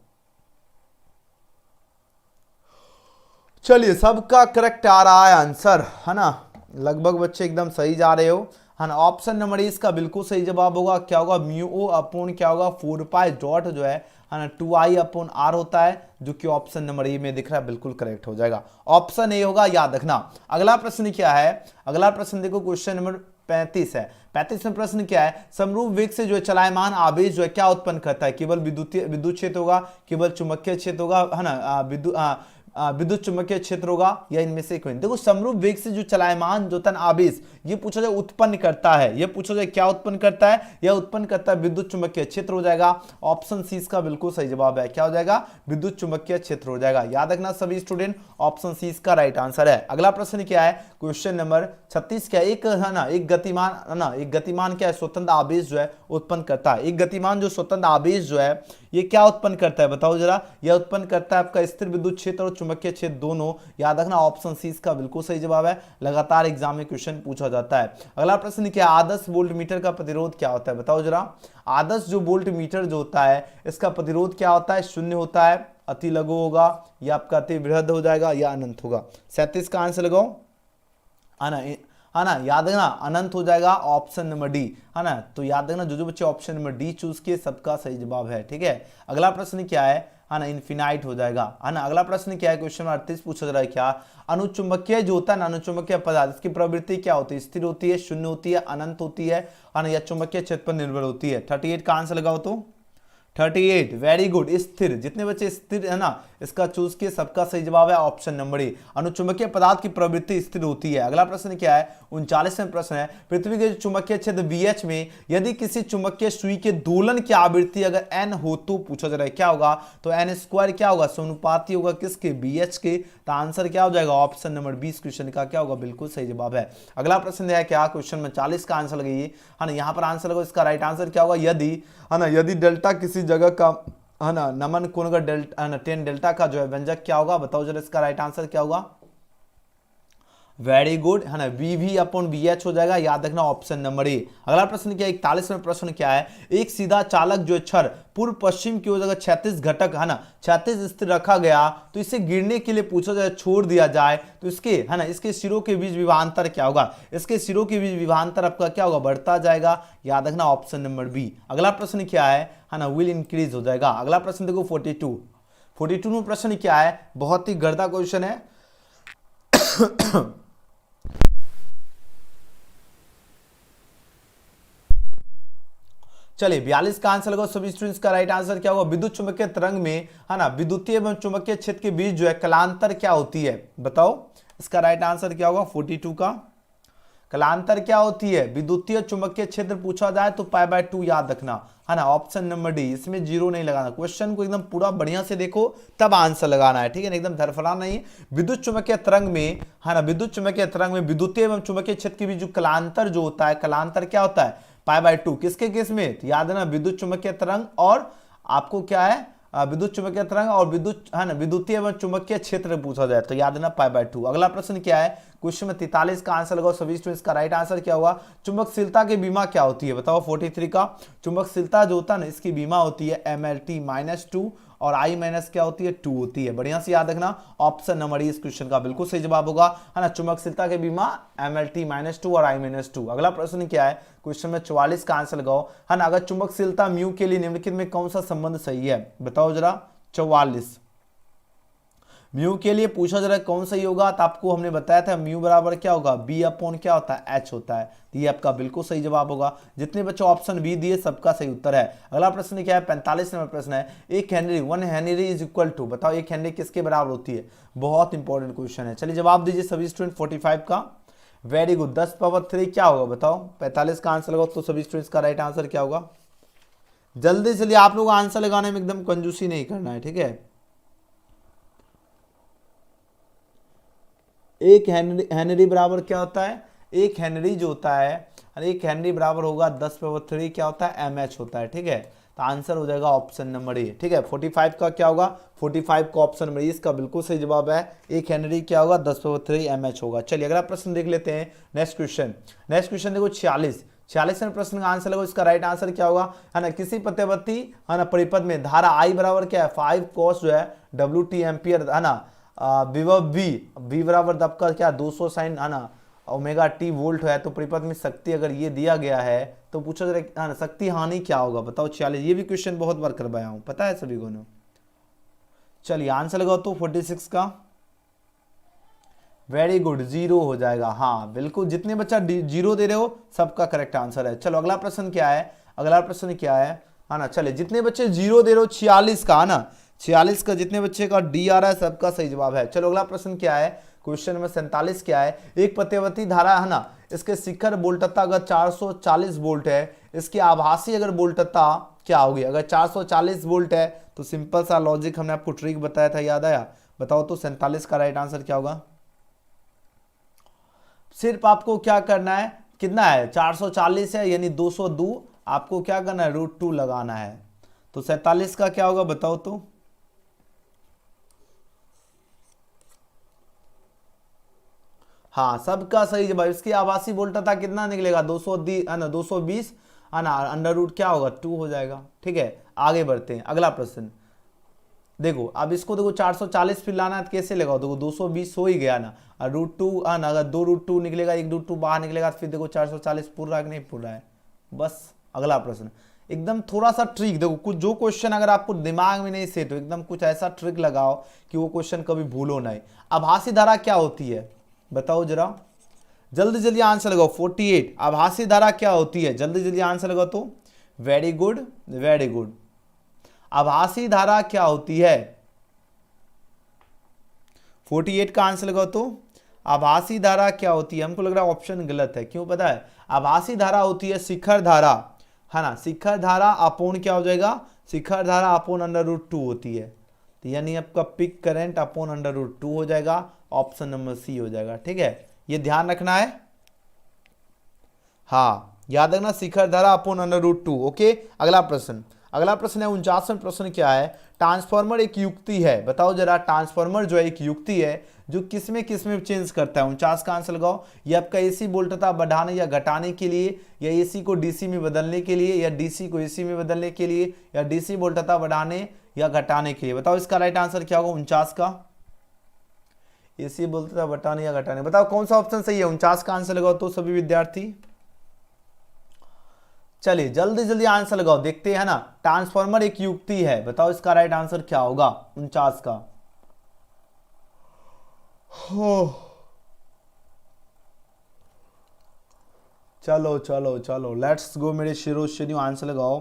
चलिए सबका करेक्ट आ रहा है आंसर, है ना, लगभग बच्चे एकदम सही जा रहे हो, है ना। ऑप्शन नंबर इसका बिल्कुल सही जवाब होगा। क्या होगा? म्यू अपॉन क्या होगा? 4π डॉट जो है ना 2I/r होता है, जो कि ऑप्शन नंबर ए में दिख रहा है, बिल्कुल करेक्ट हो जाएगा। ऑप्शन ए होगा, याद रखना। अगला प्रश्न क्या है? अगला प्रश्न देखो, क्वेश्चन नंबर 35 है। 35 में प्रश्न क्या है? समरूप वेग से जो है चलायमान आवेश जो है क्या उत्पन्न करता है? केवल विद्युत क्षेत्र होगा, केवल चुंबकीय क्षेत्र होगा, है ना, विद्युत चुंबकीय क्षेत्र होगा या इनमें से कोई। देखो समरूप वेग से जो चलायमान जो तन आवेश ये पूछा जाए उत्पन्न करता है, ये पूछा जाए क्या उत्पन्न करता है, यह उत्पन्न करता है विद्युत चुंबकीय क्षेत्र हो जाएगा। ऑप्शन सी इसका बिल्कुल सही जवाब है, क्या हो जाएगा, विद्युत चुंबकीय क्षेत्र हो जाएगा। याद रखना सभी स्टूडेंट, ऑप्शन सी इसका राइट आंसर है। अगला प्रश्न क्या है, क्वेश्चन नंबर 36 क्या एक है ना, एक गतिमान है ना, एक गतिमान क्या है, स्वतंत्र आवेश जो है उत्पन्न करता है। एक गतिमान जो स्वतंत्र आवेश जो है ये क्या उत्पन्न करता है बताओ जरा, यह उत्पन्न करता है आपका स्थिर विद्युत क्षेत्र और चुंबकीय क्षेत्र दोनों। याद रखना ऑप्शन सी इसका बिल्कुल सही जवाब है, लगातार एग्जाम में क्वेश्चन पूछा जाता है। अगला प्रश्न क्या है, आदर्श वोल्ट मीटर का प्रतिरोध क्या होता है बताओ जरा। आदर्श जो वोल्ट मीटर जो होता है इसका प्रतिरोध क्या होता है, शून्य होता है, अति लघु होगा या आपका अति बृहद हो जाएगा या अनंत होगा। 37 का आंसर लगाओ, है ना, याद रखना अनंत हो जाएगा, ऑप्शन नंबर डी, है ना। तो याद रखना जो बच्चे ऑप्शन नंबर डी चूज किए सबका सही जवाब है, ठीक है। अगला प्रश्न क्या है ना, इनफिनाइट हो जाएगा, है ना। अगला प्रश्न क्या है, क्वेश्चन नंबर 38 पूछा जा रहा है क्या, अनुचुंबकीय जो होता है ना, अनुचुंबकीय पदार्थ इसकी प्रवृत्ति क्या होती है, स्थिर होती है, शून्य होती है, अनंत होती है ना, या चुंबकीय क्षेत्र पर निर्भर होती है। 38 का आंसर लगाओ तो 38, वेरी गुड, स्थिर। जितने बच्चे स्थिर है ना इसका चूज किए सबका सही जवाब है ऑप्शन नंबर ए, अनुचुंबकीय पदार्थ की प्रवृत्ति स्थिर होती है। अगला प्रश्न क्या है, 39वां प्रश्न है, पृथ्वी के चुंबकीय क्षेत्र BH में यदि किसी चुंबकीय सुई के दोलन की आवृत्ति अगर n हो तो पूछा जा रहा है क्या होगा, तो n² क्या होगा, समानुपाती होगा किसके, BH के। तो आंसर क्या हो जाएगा, ऑप्शन नंबर 20 क्वेश्चन का क्या होगा, बिल्कुल सही जवाब है। अगला प्रश्न है क्या, क्वेश्चन में 40 का आंसर लगाइए, है ना। यहाँ पर आंसर लगाओ, इसका राइट आंसर क्या होगा, यदि, है ना, यदि डेल्टा किसी जगह का, है ना, नमन कोण का डेल्टा, है ना, टेन डेल्टा का जो है व्यंजक क्या होगा बताओ जरा, इसका राइट आंसर क्या होगा, वेरी गुड, है ना, VV/BH हो जाएगा। याद रखना ऑप्शन नंबर ए। अगला प्रश्न क्या है, 41वां प्रश्न क्या है, एक सीधा चालक जो छर पूर्व पश्चिम की ओर अगर 36 घटक, है ना, 36 स्थिर रखा गया तो इसे गिरने के लिए पूछा जाए, छोड़ दिया जाए तो इसके, है ना, इसके सिरों के बीच विभवांतर क्या होगा, इसके सिरों के बीच विभवांतर आपका क्या होगा, बढ़ता जाएगा। याद रखना ऑप्शन नंबर बी। अगला प्रश्न क्या है ना, विल इंक्रीज हो जाएगा। अगला प्रश्न देखो 42 प्रश्न क्या है, बहुत ही गर्दा क्वेश्चन है। चलिए 42 का आंसर लगाओ सभी स्टूडेंट्स का राइट आंसर क्या होगा, विद्युत चुंबकीय तरंग में, है ना, विद्युतीय एवं चुंबकीय क्षेत्र के बीच जो है कलांतर क्या होती है बताओ, इसका राइट आंसर क्या होगा, 42 का कलांतर क्या होती है, विद्युतीय चुंबकीय क्षेत्र पूछा जाए तो π/2 याद रखना, है ना, ऑप्शन नंबर डी। इसमें जीरो नहीं लगाना, क्वेश्चन को एकदम पूरा बढ़िया से देखो तब आंसर लगाना है, ठीक है, एकदम धरफड़ा नहीं। विद्युत चुंबकीय तरंग में, है ना, विद्युत चुंबकीय तरंग में विद्युतीय एवं चुंबकीय क्षेत्र के बीच जो कलांतर जो होता है, कलांतर क्या होता है, π/2। किसके केस में, तो याद है ना, विद्युत चुंबकीय तरंग और आपको क्या है, विद्युत चुंबकीय तरंग और विद्युत, है ना, विद्युतीय एवं चुंबकीय क्षेत्र पूछा जाए तो याद है ना π/2। अगला प्रश्न क्या है, क्वेश्चन में 43 का आंसर लगाओ सभी स्टूडेंट्स का राइट आंसर क्या होगा, चुंबकशीलता की बीमा क्या होती है बताओ। 43 का चुंबकशीलता जो होता है ना इसकी बीमा होती है MLT-2 और I- क्या होती है, 2 होती है। बढ़िया से याद रखना, ऑप्शन नंबर इस क्वेश्चन का बिल्कुल सही जवाब होगा, है ना, चुंबकशीलता की बीमा MLT-2 और I-2। अगला प्रश्न क्या है, क्वेश्चन में 44 का आंसर लगाओ, है ना, अगर चुंबकशीलता म्यू के लिए निम्नलिखित में कौन सा संबंध सही है बताओ जरा। 44 म्यू के लिए पूछा जरा कौन सही होगा, तो आपको हमने बताया था म्यू बराबर क्या होगा, B/, क्या होता है, H होता है। तो ये आपका बिल्कुल सही जवाब होगा। जितने बच्चों ऑप्शन बी दिए सबका सही उत्तर है। अगला प्रश्न क्या है, 45 नंबर प्रश्न है, 1 henry 1 henry is equal to, बताओ 1 हेनरी किसके बराबर होती है, बहुत इंपॉर्टेंट क्वेश्चन है। चलिए जवाब दीजिए सभी स्टूडेंट 45 का, वेरी गुड। 10⁻³ क्या होगा बताओ, 45 का आंसर लगाओ तो सभी स्टूडेंट्स का राइट आंसर क्या होगा। जल्दी चलिए, आप लोग आंसर लगाने में एकदम कंजूसी नहीं करना है, ठीक है। 1 हेनरी बराबर क्या होता है, 1 हेनरी जो होता है, 1 हेनरी बराबर होगा 10⁻³ क्या होता है, mH होता है, ठीक है। तो आंसर हो जाएगा ऑप्शन नंबर ए, ठीक है। 45 का क्या होगा, 45 का ऑप्शन नंबर ए इसका बिल्कुल सही जवाब है। 1 हेनरी क्या होगा, 10⁻³ mH होगा। चलिए अगला प्रश्न देख लेते हैं, नेक्स्ट क्वेश्चन देखो 46वें प्रश्न का आंसर लगो, इसका राइट आंसर क्या होगा, है ना, किसी प्रत्यवर्ती, है ना, परिपथ में धारा I बराबर क्या है, 5 cos जो है WT एम्पियर, है ना, विभव V बराबर आपका क्या 200 sin, है ना, ω/t वोल्ट है। तो परिपथ में शक्ति अगर ये दिया गया है तो पूछा जा रहा है शक्ति हानि क्या होगा बताओ। 46, ये भी क्वेश्चन बहुत बार करवाया हूं, पता है सभी को ने। चलिए आंसर लगाओ तो 46 का, वेरी गुड, 0 हो जाएगा। हाँ बिल्कुल, जितने बच्चा 0 दे रहे हो सबका करेक्ट आंसर है। चलो अगला प्रश्न क्या है, है ना, चलिए जितने बच्चे 0 दे रहे हो 46 का, है ना, 46 का जितने बच्चे का डी आ रहा है सबका सही जवाब है। चलो अगला प्रश्न क्या है, क्वेश्चन नंबर 47 क्या है, एक प्रत्यावर्ती धारा है ना, इसके शिखर वोल्टता अगर 440 वोल्ट है, इसकी आभासी अगर वोल्टता क्या होगी? अगर 440 वोल्ट है तो सिंपल सा लॉजिक हमने आपको ट्रिक बताया था, याद आया? बताओ तो 47 का राइट आंसर क्या होगा? सिर्फ आपको क्या करना है, कितना है 440 है यानी 202, आपको क्या करना है √2 लगाना है। तो 47 का क्या होगा बताओ तो? हाँ सबका सही जवाब। इसकी आभासी वोल्टता कितना निकलेगा 220 है ना, √ क्या होगा 2 हो जाएगा। ठीक है आगे बढ़ते हैं, अगला प्रश्न देखो। अब इसको देखो 440 फिर लाना है तो कैसे लगाओ? देखो 220 हो ही गया ना, और √2 है ना, अगर 2 √2 निकलेगा, 1 √2 बाहर निकलेगा तो फिर देखो 440 पूरा रहा है कि नहीं पूरा है। बस अगला प्रश्न एकदम थोड़ा सा ट्रिक देखो, कुछ जो क्वेश्चन अगर आपको दिमाग में नहीं सेट हो, एकदम कुछ ऐसा ट्रिक लगाओ कि वो क्वेश्चन कभी भूलो नहीं। आभासी धारा क्या होती है बताओ जरा, जल्दी जल्दी आंसर लगाओ। 48 आभासी धारा क्या होती है, जल्दी जल्दी आंसर लगाओ तो। Very good very good. आभासी धारा क्या होती है? 48 का आंसर लगाओ तो। आभासी धारा क्या होती है? हमको लग रहा है ऑप्शन गलत है, क्यों पता है? आभासी धारा होती है शिखर धारा, है ना, शिखर धारा अपोन क्या हो जाएगा? शिखर धारा अपोन √2 होती है, तो यानी आपका पिक करंट अपोन √2 हो जाएगा, ऑप्शन नंबर सी हो जाएगा। ठीक है ये ध्यान रखना है, हाँ याद रखना, शिखर धारा अपोन √2। ओके अगला प्रश्न, अगला प्रश्न है 49वां प्रश्न क्या है, ट्रांसफार्मर एक युक्ति है, बताओ जरा ट्रांसफार्मर जो है एक युक्ति है जो किसमें चेंज करता है? 49 का आंसर लगाओ। ये आपका एसी वोल्टता बढ़ाने या घटाने के लिए, या एसी को डीसी में बदलने के लिए, या डीसी को एसी में बदलने के लिए, या डीसी वोल्टता बढ़ाने या घटाने के लिए। बताओ इसका राइट आंसर क्या होगा 49 का? एसी वोल्टता बढ़ाने या घटाने, बताओ कौन सा ऑप्शन सही है? 49 का आंसर लगाओ तो सभी विद्यार्थी। चलिए जल्दी जल्दी आंसर लगाओ, देखते हैं ना। ट्रांसफार्मर एक युक्ति है, बताओ इसका राइट आंसर क्या होगा 49 का? चलो चलो चलो लेट्स गो मेरे शेरो शेरू, आंसर लगाओ,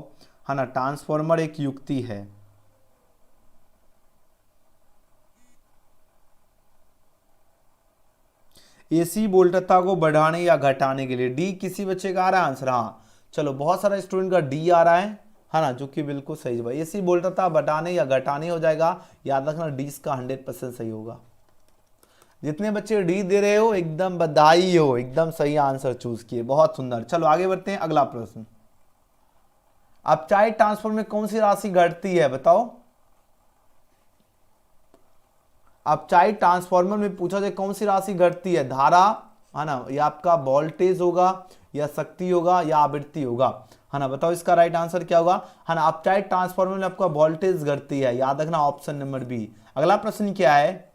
है ना। ट्रांसफार्मर एक युक्ति है, एसी वोल्टता को बढ़ाने या घटाने के लिए। डी किसी बच्चे का आ रहा है आंसर? हाँ चलो बहुत सारा स्टूडेंट का डी आ रहा है ना, जो कि बिल्कुल सही जवाब। एसी वोल्टता बढ़ाने या घटाने हो जाएगा, याद रखना डी इसका 100% सही होगा। जितने बच्चे डी दे रहे हो एकदम बधाई हो, एकदम सही आंसर चूज किए, बहुत सुंदर। चलो आगे बढ़ते हैं, अगला प्रश्न। अपचायित ट्रांसफार्मर में कौन सी राशि घटती है बताओ? अपचायित ट्रांसफार्मर में पूछा जाए कौन सी राशि घटती है? धारा, है ना, या आपका वोल्टेज होगा, या शक्ति होगा, या आवृत्ति होगा, है ना। बताओ इसका राइट आंसर क्या होगा? है ना, अपचायित ट्रांसफार्मर में आपका वोल्टेज घटती है, याद रखना ऑप्शन नंबर बी। अगला प्रश्न क्या है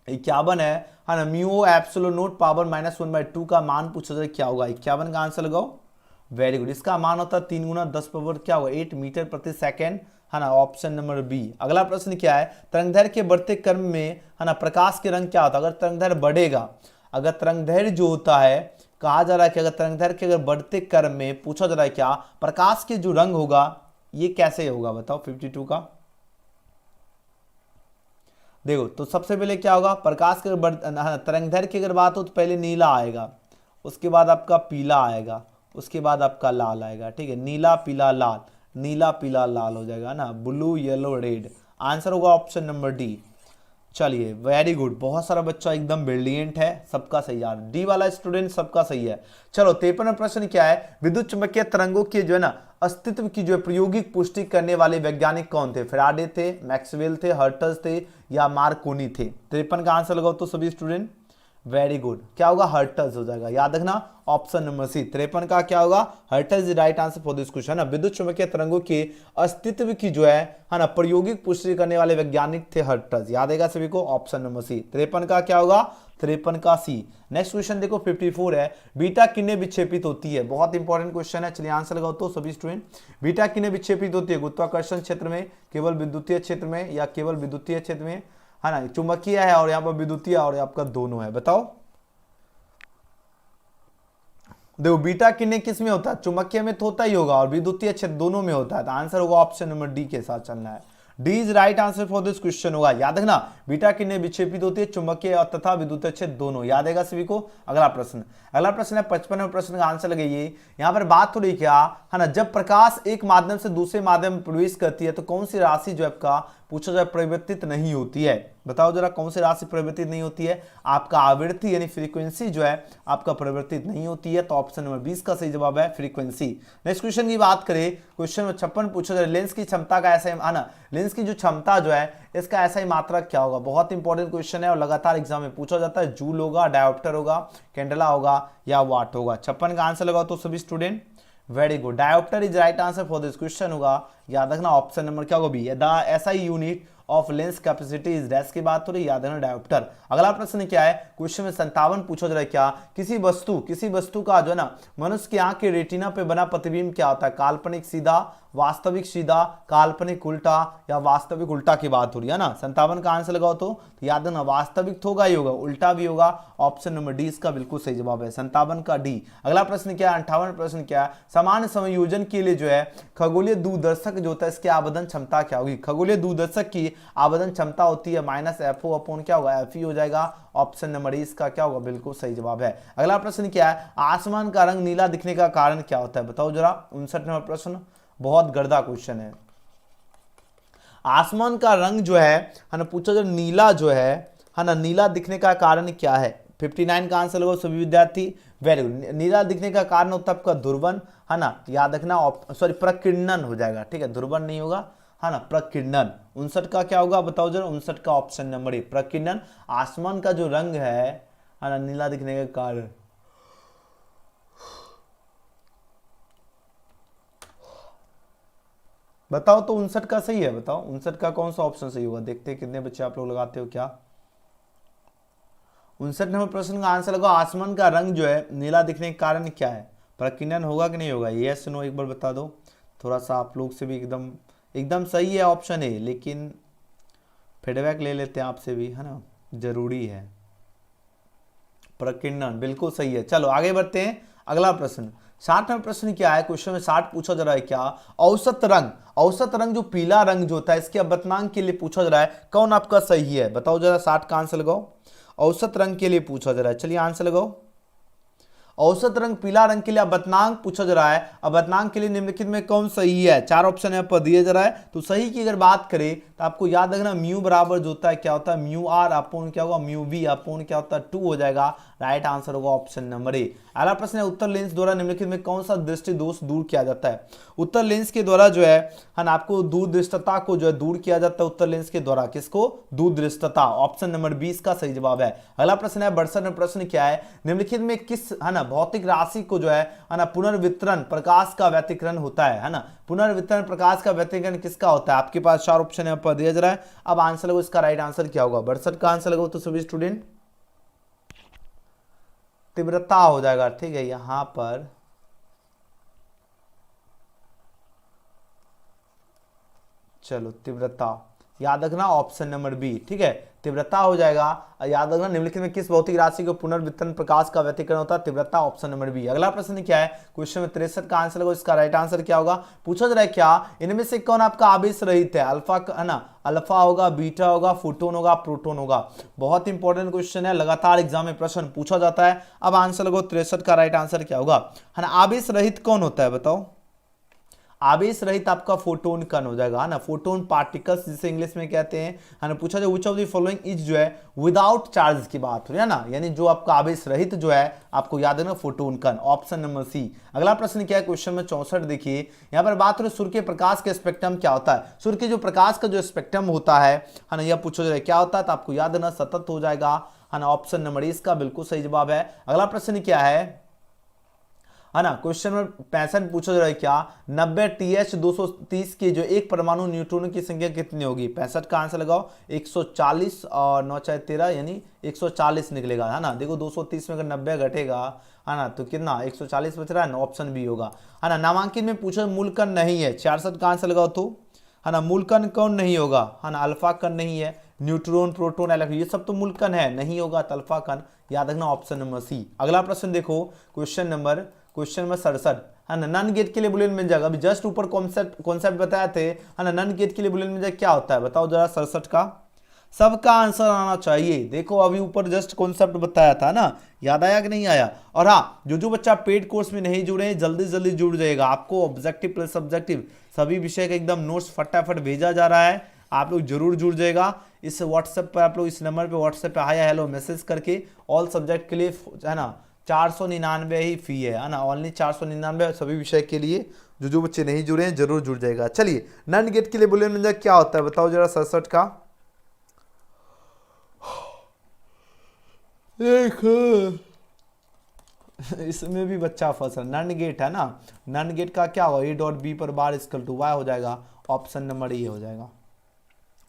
51 है ना, म्यू एप्सिलॉन नॉट पावर -1/2 का मान पूछा जाए क्या होगा? 51 का आंसर लगाओ। वेरी गुड, इसका मान होता है 3 × 10 क्या होगा 8 मीटर प्रति सेकेंड, है ना, ऑप्शन नंबर बी। अगला प्रश्न क्या है, तरंगदैर्घ्य के बढ़ते क्रम में, है ना, प्रकाश के रंग क्या होता है? अगर तरंगदैर्घ्य बढ़ेगा, अगर तरंगदैर्घ्य जो होता है, कहा जा रहा है कि अगर तरंगदैर्घ्य के अगर बढ़ते क्रम में पूछा जा रहा है क्या प्रकाश के जो रंग होगा ये कैसे होगा बताओ? 52 का देखो, तो सबसे पहले क्या होगा, प्रकाश के तरंगदैर्घ्य की अगर बात हो तो पहले नीला आएगा, उसके बाद आपका पीला आएगा, उसके बाद आपका लाल आएगा। ठीक है, नीला पीला लाल, नीला पीला लाल हो जाएगा ना, ब्लू येलो रेड। आंसर होगा ऑप्शन नंबर डी। चलिए वेरी गुड, बहुत सारा बच्चा एकदम ब्रिलियंट है, सबका सही यार, डी वाला स्टूडेंट सबका सही है। चलो 53वां प्रश्न क्या है, विद्युत चुंबकीय तरंगों के जो है ना अस्तित्व की जो है प्रायोगिक पुष्टि करने वाले वैज्ञानिक कौन थे? फैराडे थे, मैक्सवेल थे, हर्ट्ज थे, या मार्कोनी थे? 53 का आंसर लगाओ तो सभी स्टूडेंट। वेरी गुड, क्या होगा? हर्ट्ज हो जाएगा, याद रखना ऑप्शन नंबर सी। 53 का क्या होगा? Hertz right answer for this question. विद्युत चुंबकीय तरंगों के अस्तित्व की जो है ना प्रायोगिक पुष्टि करने वाले वैज्ञानिक थे हर्ट्ज, याद आएगा सभी को, ऑप्शन नंबर सी। 53 का क्या होगा? 53 का सी। नेक्स्ट क्वेश्चन देखो 54 है, बीटा किन्हें विक्षेपित होती है? बहुत इंपॉर्टेंट क्वेश्चन है, चलिए आंसर लगाओ तो सभी स्टूडेंट। बीटा किन्हें विक्षेपित होती है? गुरुत्वाकर्षण क्षेत्र में, केवल विद्युतीय क्षेत्र में, या केवल विद्युतीय क्षेत्र में, है ना, चुंबकीय है और यहाँ पर विद्युतीय और आपका दोनों है, बताओ। देखो बीटा किन्हें किस में होता है? चुंबकीय में तो होता ही होगा और विद्युतीय क्षेत्र दोनों में होता है, तो आंसर होगा ऑप्शन नंबर डी के साथ चलना है। D is right answer for this question होगा। याद रखना बीटा किरणें विक्षेपित होती है, चुंबकीय और तथा विद्युत क्षेत्र दोनों। याद आएगा सभी को। अगला प्रश्न है 55वें प्रश्न का आंसर लगाइए। यहाँ पर बात हो रही क्या है ना, जब प्रकाश एक माध्यम से दूसरे माध्यम में प्रवेश करती है तो कौन सी राशि जो आपका पूछा जाए परिवर्तित नहीं होती है। बताओ जरा कौन सी राशि परिवर्तित नहीं होती है। आपका आवृत्ति यानी फ्रीक्वेंसी जो है आपका परिवर्तित नहीं होती है, तो ऑप्शन नंबर 20 का सही जवाब है फ्रीक्वेंसी। नेक्स्ट क्वेश्चन की बात करें, क्वेश्चन नंबर 56 पूछा जाए लेंस की क्षमता का ऐसा है ना, लेंस की जो क्षमता जो है इसका ऐसा ही मात्रक क्या होगा। बहुत इंपॉर्टेंट क्वेश्चन है और लगातार एग्जाम में पूछा जाता है। जूल होगा, डायोप्टर होगा, कैंडला होगा या वाट होगा। 56 का आंसर लगाओ तो सभी student. Very good, dioptre is right answer for this question होगा। याद रखना ऑप्शन नंबर क्या होगा B, the SI unit of lens capacity is dash की बात हो रही है, याद रखना डायोप्टर। अगला प्रश्न क्या है, क्वेश्चन में 57 पूछा जा रहा है क्या, किसी वस्तु का जो है ना मनुष्य की आंख के रेटिना पे बना प्रतिबिंब क्या होता है। काल्पनिक सीधा, वास्तविक सीधा, काल्पनिक उल्टा या वास्तविक उल्टा की बात हो रही है ना। 57 का आंसर लगाओ तो याद रखना वास्तविक तो होगा ही होगा, उल्टा भी होगा। ऑप्शन नंबर डी इसका बिल्कुल सही जवाब है, 57 का डी। अगला प्रश्न क्या है 58 प्रश्न क्या है, समान संयोजन के लिए जो है खगोलीय दूरदर्शक जो होता है इसकी आवेदन क्षमता क्या होगी। खगोलीय दूरदर्शक की आवेदन क्षमता होती है -FO अपॉन क्या होगा FE हो जाएगा। ऑप्शन नंबर ई इसका क्या होगा बिल्कुल सही जवाब है। अगला प्रश्न क्या है, आसमान का रंग नीला दिखने का कारण क्या होता है। बताओ जरा 59 नंबर प्रश्न, बहुत गर्दा क्वेश्चन है। आसमान का रंग जो है ना पूछा जो नीला जो है ना, नीला दिखने का कारण क्या है। 59 का आंसर लगाओ सभी विद्यार्थी। वेरी गुड, नीला दिखने का कारण होता है आपका ध्रुवन है ना, याद रखना सॉरी प्रकीर्णन हो जाएगा, ठीक है ध्रुवन नहीं होगा है ना, प्रकीर्णन। 59 का क्या होगा बताओ जरा, 59 का ऑप्शन नंबर ए प्रकीर्णन। आसमान का जो रंग है ना नीला दिखने का कारण, बताओ तो 59 का सही है। बताओ 59 का कौन सा ऑप्शन सही होगा, देखते हैं कितने बच्चे आप लोग लगाते हो क्या। 59 नंबर प्रश्न का आंसर लगाओ, आसमान का रंग जो है नीला दिखने के कारण क्या है। प्रकीर्णन होगा कि नहीं होगा, यस नो एक बार बता दो। थोड़ा सा आप लोग से भी एकदम सही है ऑप्शन है, लेकिन फीडबैक ले लेते हैं आपसे भी है ना, जरूरी है। प्रकीर्णन बिल्कुल सही है। चलो आगे बढ़ते हैं। अगला प्रश्न 60 में प्रश्न क्या है, क्वेश्चन में 60 पूछा जा रहा है क्या, औसत रंग जो पीला रंग जो होता है इसके अपवर्तनांक के लिए पूछा जा रहा है, कौन आपका सही है। बताओ जरा 60 का आंसर लगाओ। औसत रंग के लिए पूछा जा रहा है, चलिए आंसर लगाओ। औसत रंग पीला रंग के लिए अपवर्तनांक पूछा जा रहा है, अपवर्तनांक के लिए निम्नलिखित में कौन सही है। 4 ऑप्शन यहाँ पर दिए जा रहा है, तो सही की अगर बात करें तो आपको याद रखना म्यू बराबर जो होता है क्या होता है म्यू आर अपॉन क्या होगा म्यू वी अपॉन क्या होता है 2 हो जाएगा। राइट आंसर होगा ऑप्शन नंबर ए। अगला प्रश्न है, उत्तर लेंस द्वारा निम्नलिखित में कौन सा दृष्टि दोष दूर किया जाता है। उत्तर लेंस के द्वारा जो है ना आपको दूरदृष्टता को जो है दूर किया जाता है। उत्तर लेंस के द्वारा किसको, दूरदृष्टता। ऑप्शन नंबर 20 का सही जवाब है। अगला प्रश्न है 62 प्रश्न क्या है, निम्नलिखित में किस है ना भौतिक राशि को जो है ना पुनर्वितरण प्रकाश का व्यतिकरण होता है ना। पुनर्वितरण प्रकाश का व्यतिकरण किसका होता है। आपके पास 4 ऑप्शन यहाँ पर दिया जा रहा है। अब आंसर लगो, इसका राइट आंसर क्या होगा। 62 का आंसर लगो तो सभी स्टूडेंट तीव्रता हो जाएगा, ठीक है। यहां पर चलो तीव्रता याद रखना ऑप्शन नंबर बी, ठीक है तीव्रता हो जाएगा। याद रखना निम्नलिखित में किस भौतिक राशि को पुनर्वितरण प्रकाश का व्यतिकरण होता है, तीव्रता। Option number B. अगला प्रश्न क्या है, क्वेश्चन में 63 का आंसर लगो, इसका राइट आंसर क्या होगा। पूछा जा रहा है क्या, इनमें से कौन आपका आवेश रहित है। अल्फा है ना, अल्फा होगा, बीटा होगा, फोटोन होगा, प्रोटोन होगा। बहुत इंपॉर्टेंट क्वेश्चन है, लगातार एग्जाम में प्रश्न पूछा जाता है। अब आंसर लगो 63 का राइट आंसर क्या होगा है ना। आवेश रहित कौन होता है बताओ। आवेश रहित आपका फोटोन कण हो जाएगा ना, फोटोन पार्टिकल्स जिसे इंग्लिश में कहते हैं है ना। पूछा जाए which of the following is जो है विदाउट चार्ज की बात हो रही है ना, यानी जो आपका आवेश रहित जो है आपको याद रखना फोटोन कण। Option number C. अगला प्रश्न क्या है, क्वेश्चन में 64 देखिए, यहाँ पर बात हो रही सूर्य के प्रकाश का स्पेक्ट्रम क्या होता है। सूर्य के जो प्रकाश का जो स्पेक्ट्रम होता है ना, यह पूछा जाए क्या होता है, तो आपको याद रखना सतत हो जाएगा है ना। ऑप्शन नंबर इसका बिल्कुल सही जवाब है। अगला प्रश्न क्या है ना, क्वेश्चन में 65 पूछा जा रहा है क्या, 90 TH 230 की जो एक परमाणु न्यूट्रॉनों की संख्या कितनी होगी। 65 का आंसर लगाओ 140 और 9 4 13 यानी 140 निकलेगा है ना। देखो 230 में अगर 90 घटेगा है ना तो कितना 140 बच रहा है ना, ऑप्शन बी होगा है ना। नामांकित में पूछा मूल कण नहीं है, 66 का आंसर लगाओ तो है ना। मूल कण कौन नहीं होगा है ना, अल्फा कण नहीं है, न्यूट्रॉन प्रोटॉन इलेक्ट्रॉन ये सब तो मूल कण है, नहीं होगा अल्फा कण। याद रखना ऑप्शन नंबर सी। अगला प्रश्न देखो, क्वेश्चन नंबर क्वेश्चन नंबर 67 है ना, नन गेट के लिए बुलियन मिल जाएगा। अभी जस्ट ऊपर कॉन्सेप्ट बताए थे है ना, नन गेट के लिए बुलियन मिल जाएगा, क्या होता है बताओ जरा 67 का। सबका आंसर आना चाहिए। देखो अभी ऊपर जस्ट कॉन्सेप्ट बताया था ना, याद आया कि नहीं आया। और हाँ, जो जो बच्चा पेड कोर्स में नहीं जुड़े हैं जल्दी से जल्दी जुड़ जाएगा। आपको ऑब्जेक्टिव प्लस सब्जेक्टिव सभी विषय का एकदम नोट्स फटाफट भेजा जा रहा है, आप लोग जरूर जुड़ जाएगा। इस व्हाट्सएप पर आप लोग इस नंबर पे व्हाट्सएप पे हाय हेलो मैसेज करके ऑल सब्जेक्ट के लिए है ना 499 ही फी है ना, ओनली 499 सभी विषय के लिए। जो जो बच्चे नहीं जुड़े हैं जरूर जुड़ जाएगा। चलिए नन गेट के लिए बुलियन मिल जाएगा क्या होता है बताओ जरा 67 का। इसमें भी बच्चा फंसा। नन गेट है ना, नन गेट का क्या होगा, ए डॉट बी पर बार इक्वल टू वाई हो जाएगा। ऑप्शन नंबर ए हो जाएगा।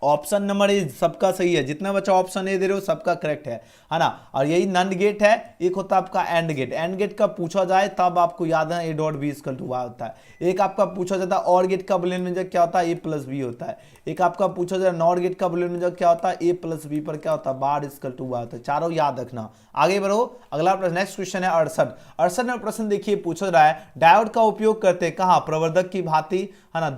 ऑप्शन नंबर ए सबका सही है, जितना बच्चा ऑप्शन ए दे रहे हो सबका करेक्ट है ना। और यही नन गेट है। एक होता है आपका एंड गेट। एंड गेट का पूछा जाए तब आपको याद है A dot B equal to Y होता है। एक आपका पूछा जाता है और गेट का बुलियन में क्या होता है, ए प्लस बी होता है। एक आपका पूछा जाए नॉर गेट का बुलियन में क्या होता है, ए प्लस बी पर क्या होता है, बार इक्वल टू वाई होता है। चारों याद रखना। आगे बढ़ो, अगला प्रश्न, नेक्स्ट क्वेश्चन है 68। 68 में प्रश्न देखिए पूछा रहा है डायोड का उपयोग करते हैं कहाँ, प्रवर्धक की भांति है ना,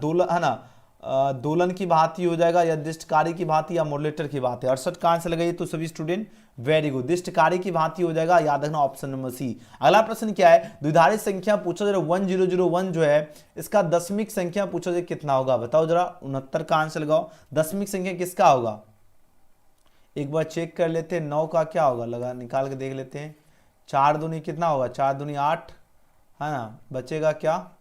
दोलन की भांति हो जाएगा, या दिष्टकारी की भांति, या मॉड्यूलेटर की भांति। 68 का आंसर लगाइए तो सभी स्टूडेंट वेरी गुड, दिष्टकारी की भांति हो जाएगा, याद रखना ऑप्शन नंबर सी। अगला प्रश्न क्या है, द्विधारित संख्या पूछा जरा 1001 जो है इसका दशमिक संख्या पूछा जाए कितना होगा बताओ जरा। 69 का आंसर लगाओ। दशमिक संख्या किसका होगा, एक बार चेक कर लेते हैं। 9 का क्या होगा, लगा निकाल के देख लेते हैं। 4 दूनी कितना होगा, 4 दूनी 8 है ना, बचेगा क्या,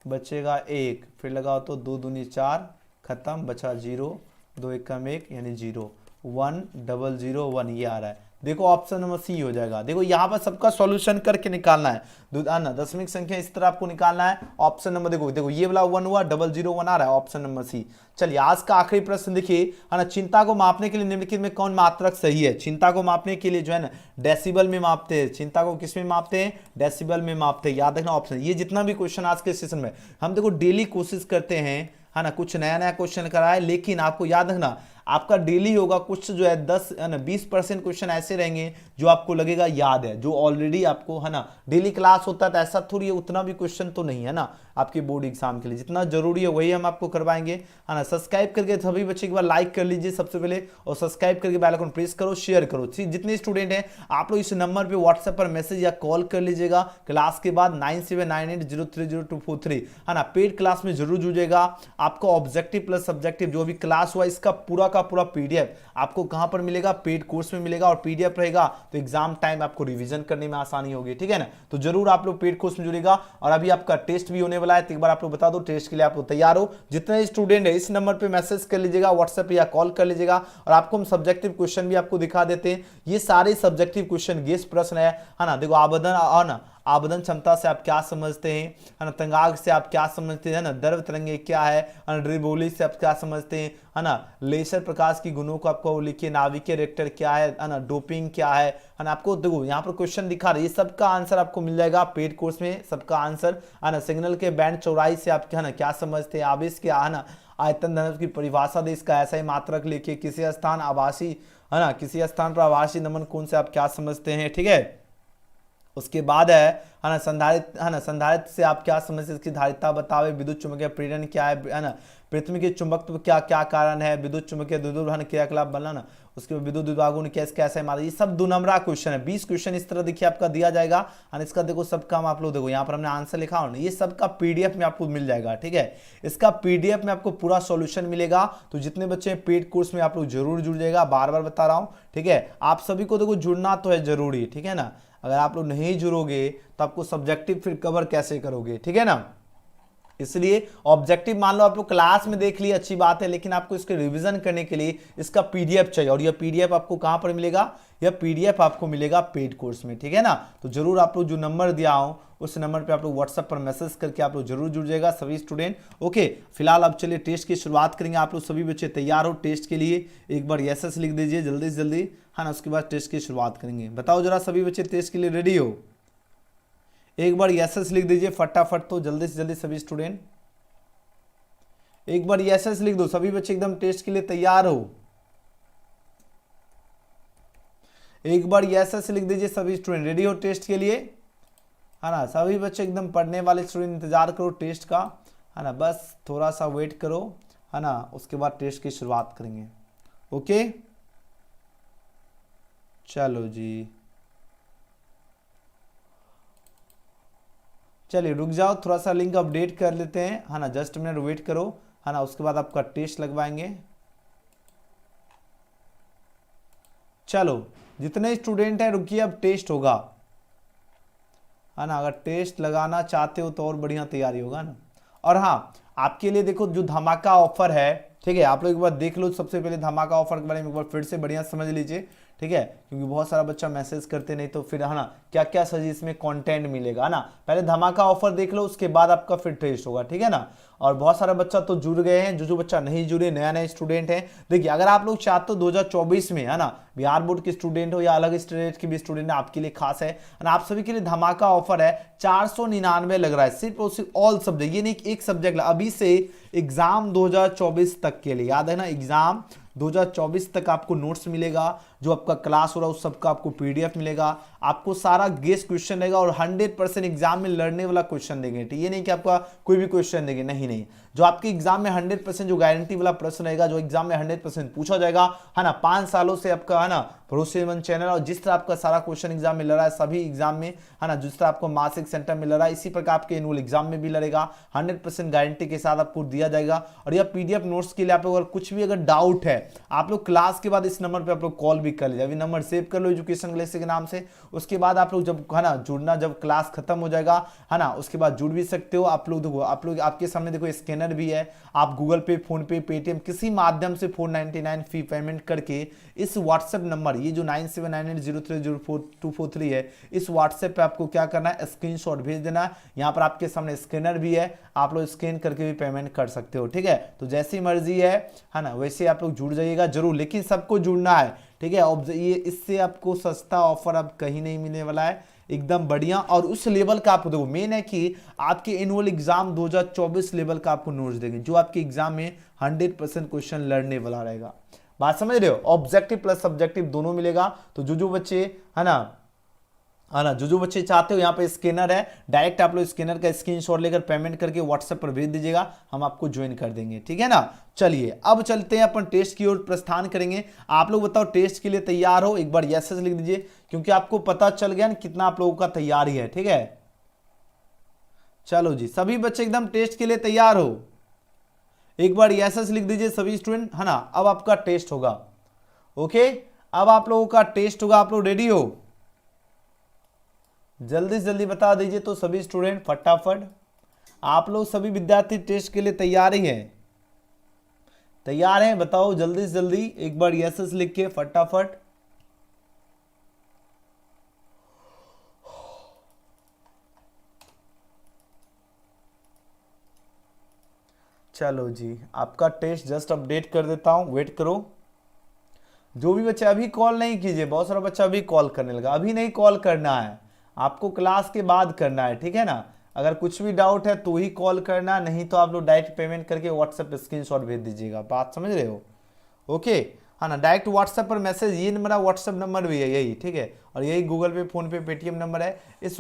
बचेगा 1, फिर लगाओ तो 2 दूनी 4, खत्म, बचा 0, 2 एकम 1 यानी 0, 1001 ये आ रहा है। देखो ऑप्शन नंबर सी हो जाएगा। देखो यहाँ पर सबका सॉल्यूशन करके निकालना है ना, दशमिक संख्या इस तरह आपको निकालना है। ऑप्शन नंबर देखो देखो ये वाला 1 हुआ, 001 आ रहा है, ऑप्शन नंबर सी। चलिए आज का आखिरी प्रश्न देखिए है ना, चिंता को मापने के लिए निम्नलिखित में कौन मात्रक सही है। चिंता को मापने के लिए जो है ना डेसिबल में मापते हैं। चिंता को किस में मापते हैं, डेसिबल में मापते हैं, याद रखना ऑप्शन। ये जितना भी क्वेश्चन आज के सेशन में हम देखो डेली कोशिश करते हैं है ना, कुछ नया नया क्वेश्चन कराए, लेकिन आपको याद रखना आपका डेली होगा कुछ जो है 10 है ना 20% क्वेश्चन ऐसे रहेंगे जो आपको लगेगा याद है, जो ऑलरेडी आपको है ना डेली क्लास होता है तो ऐसा थोड़ी है, उतना भी क्वेश्चन तो नहीं है ना आपके बोर्ड एग्जाम के लिए। जितना जरूरी है वही हम आपको करवाएंगे है ना। सब्सक्राइब करके सभी बच्चे एक बार लाइक कर लीजिए सबसे पहले, और सब्सक्राइब करके बेल आइकन प्रेस करो, शेयर करो। जितने स्टूडेंट हैं आप लोग इस नंबर पे व्हाट्सएप पर मैसेज या कॉल कर लीजिएगा क्लास के बाद 9798030243 है ना। पेड क्लास में जरूर जुड़िएगा। आपको ऑब्जेक्टिव प्लस सब्जेक्टिव जो भी क्लास हुआ इसका पूरा का पूरा पीडीएफ आपको कहां पर मिलेगा, पेड कोर्स में मिलेगा। और पीडीएफ रहेगा तो एग्जाम टाइम आपको रिवीजन करने में आसानी होगी, ठीक है ना। तो जरूर आप लोग पेड कोर्स में जुड़ेगा। और अभी आपका टेस्ट भी होने वाला है, तो एक बार आप लोग बता दो टेस्ट के लिए आप लोग तैयार हो। जितने स्टूडेंट है इस नंबर पे मैसेज कर लीजिएगा, व्हाट्सएप पे या कॉल कर लीजिएगा, और आपको हम सब्जेक्टिव क्वेश्चन भी आपको दिखा देते हैं। ये सारे सब्जेक्टिव क्वेश्चन गेस प्रश्न है ना। देखो आवेदन क्षमता से आप क्या समझते हैं है ना, तंगाग से आप क्या समझते हैं ना, द्रव तरंगे क्या है ना, ड्रिबोली से आप क्या समझते हैं है ना, लेसर प्रकाश की गुणों को आपको लिखिए, नाभिकीय रिएक्टर क्या है ना, डोपिंग क्या है ना। आपको देखो यहाँ पर क्वेश्चन दिखा रहे, ये सबका आंसर आपको मिल जाएगा पेड कोर्स में, सबका आंसर है ना। सिग्नल के बैंड चौड़ाई से आप क्या ना क्या समझते हैं, आवेश क्या है ना, आयतन घनत्व की परिभाषा दे इसका ऐसा ही मात्रक लिखिए, किसी स्थान आवासी है ना, किसी स्थान पर आवासीय नमन कोण से आप क्या समझते हैं, ठीक है। उसके बाद है ना संधारित्र से आप क्या समझते हैं, इसकी धारिता बतावे, विद्युत चुम्बकीय प्रेरण क्या है ना, पृथ्वी के चुंबकत्व क्या क्या कारण है, विद्युत चुम्बकीय द्विध्रुव क्रियाकलाप बनना ना, उसके बाद विद्युत द्विध्रुवागुण कैसे मारा। ये सब 2 नंबरा क्वेश्चन है, 20 क्वेश्चन इस तरह देखिए आपका दिया जाएगा। और इसका देखो सब काम आप लोग देखो यहाँ पर हमने आंसर लिखा हो ना, ये सबका पीडीएफ में आपको मिल जाएगा, ठीक है। इसका पीडीएफ में आपको पूरा सॉल्यूशन मिलेगा। तो जितने बच्चे पेड कोर्स में आप लोग जरूर जुड़ जाएगा, बार बार बता रहा हूँ, ठीक है। आप सभी को देखो जुड़ना तो है जरूरी, ठीक है ना। अगर आप लोग नहीं जुड़ोगे तो आपको सब्जेक्टिव फिर कवर कैसे करोगे, ठीक है ना। इसलिए ऑब्जेक्टिव मान लो आप लोग क्लास में देख लिए अच्छी बात है, लेकिन आपको इसके रिवीजन करने के लिए इसका पीडीएफ चाहिए। और यह पीडीएफ आपको कहां पर मिलेगा, यह पीडीएफ आपको मिलेगा पेड कोर्स में, ठीक है ना। तो जरूर आप लोग जो नंबर दिया हूं उस नंबर पे आप लोग व्हाट्सएप पर मैसेज करके आप लोग जरूर जुड़ जाएगा सभी स्टूडेंट, ओके। फिलहाल अब चलिए टेस्ट की शुरुआत करेंगे। आप लोग सभी बच्चे तैयार हो टेस्ट के लिए, एक बार यस लिख दीजिए जल्दी से जल्दी है ना। उसके बाद टेस्ट की शुरुआत करेंगे। बताओ जरा सभी बच्चे टेस्ट के लिए रेडी हो, एक बार यस लिख दीजिए फटाफट, तो जल्दी से जल्दी सभी स्टूडेंट एक बार यस लिख दो, सभी बच्चे एकदम टेस्ट के लिए तैयार हो। एक बार यस लिख दीजिए सभी स्टूडेंट, रेडी हो टेस्ट के लिए। है ना। सभी बच्चे एकदम पढ़ने वाले स्टूडेंट इंतजार करो टेस्ट का, है ना, बस थोड़ा सा वेट करो, है ना, उसके बाद टेस्ट की शुरुआत करेंगे। ओके चलो जी, चलिए रुक जाओ, थोड़ा सा लिंक अपडेट कर लेते हैं, है ना, जस्ट मिनट वेट करो, है ना, उसके बाद आपका टेस्ट लगवाएंगे। चलो जितने स्टूडेंट हैं रुकिए, अब टेस्ट होगा, है ना, अगर टेस्ट लगाना चाहते हो तो और बढ़िया तैयारी होगा ना। और हाँ, आपके लिए देखो जो धमाका ऑफर है, ठीक है, आप लोग एक बार देख लो, सबसे पहले धमाका ऑफर के बारे में एक बार फिर से बढ़िया समझ लीजिए, ठीक है, क्योंकि बहुत सारा बच्चा मैसेज करते नहीं तो फिर, है ना, क्या क्या सही इसमें कंटेंट मिलेगा, है ना। पहले धमाका ऑफर देख लो, उसके बाद आपका फिर टेस्ट होगा, ठीक है ना। और बहुत सारा बच्चा तो जुड़ गए हैं, जो बच्चा नहीं जुड़े, नया नया स्टूडेंट है, देखिए अगर आप लोग चाहते हो 2024 में, है ना, बिहार बोर्ड के स्टूडेंट हो या अलग स्टेट के भी स्टूडेंट है, आपके लिए खास है ना, आप सभी के लिए धमाका ऑफर है, 499 लग रहा है सिर्फ और सिर्फ ऑल सब्जेक्ट, ये नहीं एक सब्जेक्ट, अभी से एग्जाम 2024 तक के लिए, याद है ना, एग्जाम 2024 तक आपको नोट्स मिलेगा, जो आपका क्लास हो रहा है उस सबका आपको पीडीएफ मिलेगा, आपको सारा गेस क्वेश्चन रहेगा और 100% एग्जाम में लड़ने वाला क्वेश्चन देंगे, ठीक, ये नहीं कि आपका कोई भी क्वेश्चन देंगे, नहीं, जो आपके एग्जाम में 100% जो गारंटी वाला प्रश्न रहेगा, जो एग्जाम में 100% पूछा जाएगा, है ना, 5 सालों से आपका, है ना, भरोसेमंद चैनल, और जिस तरह आपका सारा क्वेश्चन एग्जाम में लड़ा है सभी एग्जाम में, है ना, जिस तरह आपको मार्क्सिट सेंटर में लड़ा है, इसी प्रकार आपके एनुअल एग्जाम में भी लड़ेगा, 100% गारंटी के साथ आपको दिया जाएगा। और यह पीडीएफ नोट्स के लिए आप लोग अगर कुछ भी अगर डाउट है, आप लोग क्लास के बाद इस नंबर पे आप लोग कॉल भी कर लीजिए, अभी नंबर सेव कर लो एजुकेशन ग्लेसी के नाम से, उसके बाद आप लोग जब, है ना, जुड़ना, जब क्लास खत्म हो जाएगा, है ना, उसके बाद जुड़ भी सकते हो आप लोग। देखो आप लोग, आपके सामने देखो स्कैनर भी है, आप गूगल पे, फोन पे, पेटीएम किसी माध्यम से 499 फी पेमेंट करके इस व्हाट्सएप नंबर, ये जो 9798030243 है, इस व्हाट्सएप पे आपको क्या करना है, स्क्रीनशॉट भेज देना है, यहाँ पर आपके सामने स्कैनर भी है, आप लोग स्कैन करके भी पेमेंट कर सकते हो, ठीक है। तो जैसी मर्जी है ना, वैसे आप लोग जुड़ जाइएगा जरूर, लेकिन सबको जुड़ना है, ठीक है। अब ये इससे आपको सस्ता ऑफर अब कहीं नहीं मिलने वाला है, एकदम बढ़िया, और उस लेवल का आपको देखो, मेन है कि आपके एनुअल एग्जाम 2024 लेवल का आपको नोट्स देंगे, जो आपके एग्जाम में 100% क्वेश्चन लड़ने वाला रहेगा, बात समझ रहे हो, ऑब्जेक्टिव प्लस सब्जेक्टिव दोनों मिलेगा। तो जो बच्चे, है ना, जो बच्चे चाहते हो, यहाँ पे स्कैनर है, डायरेक्ट आप लोग स्कैनर का स्क्रीनशॉट लेकर पेमेंट करके व्हाट्सएप पर भेज दीजिएगा, हम आपको ज्वाइन कर देंगे, ठीक है ना। चलिए अब चलते हैं, अपन टेस्ट की ओर प्रस्थान करेंगे। आप लोग बताओ टेस्ट के लिए तैयार हो, एक बार यस लिख दीजिए, क्योंकि आपको पता चल गया ना कितना आप लोगों का तैयारी है, ठीक है। चलो जी, सभी बच्चे एकदम टेस्ट के लिए तैयार हो, एक बार यस लिख दीजिए सभी स्टूडेंट, है ना। अब आपका टेस्ट होगा, ओके, अब आप लोगों का टेस्ट होगा, आप लोग रेडी हो, जल्दी से जल्दी बता दीजिए तो सभी स्टूडेंट फटाफट, आप लोग सभी विद्यार्थी टेस्ट के लिए तैयार ही हैं, तैयार हैं, बताओ जल्दी से जल्दी, एक बार यस लिख के फटाफट। चलो जी, आपका टेस्ट जस्ट अपडेट कर देता हूं, वेट करो। जो भी बच्चे अभी कॉल नहीं कीजिए, बहुत सारा बच्चा अभी कॉल करने लगा, अभी नहीं कॉल करना है, आपको क्लास के बाद करना है, ठीक है ना। अगर कुछ भी डाउट है तो ही कॉल करना, नहीं तो आप लोग डायरेक्ट पेमेंट करके व्हाट्सएप स्क्रीनशॉट भेज दीजिएगा, बात समझ रहे हो, ओके, है ना। डायरेक्ट व्हाट्सएप पर मैसेज, ये मेरा व्हाट्सएप नंबर भी है यही, ठीक है, और यही गूगल पे, फोन पे, पेटीएम नंबर है, इस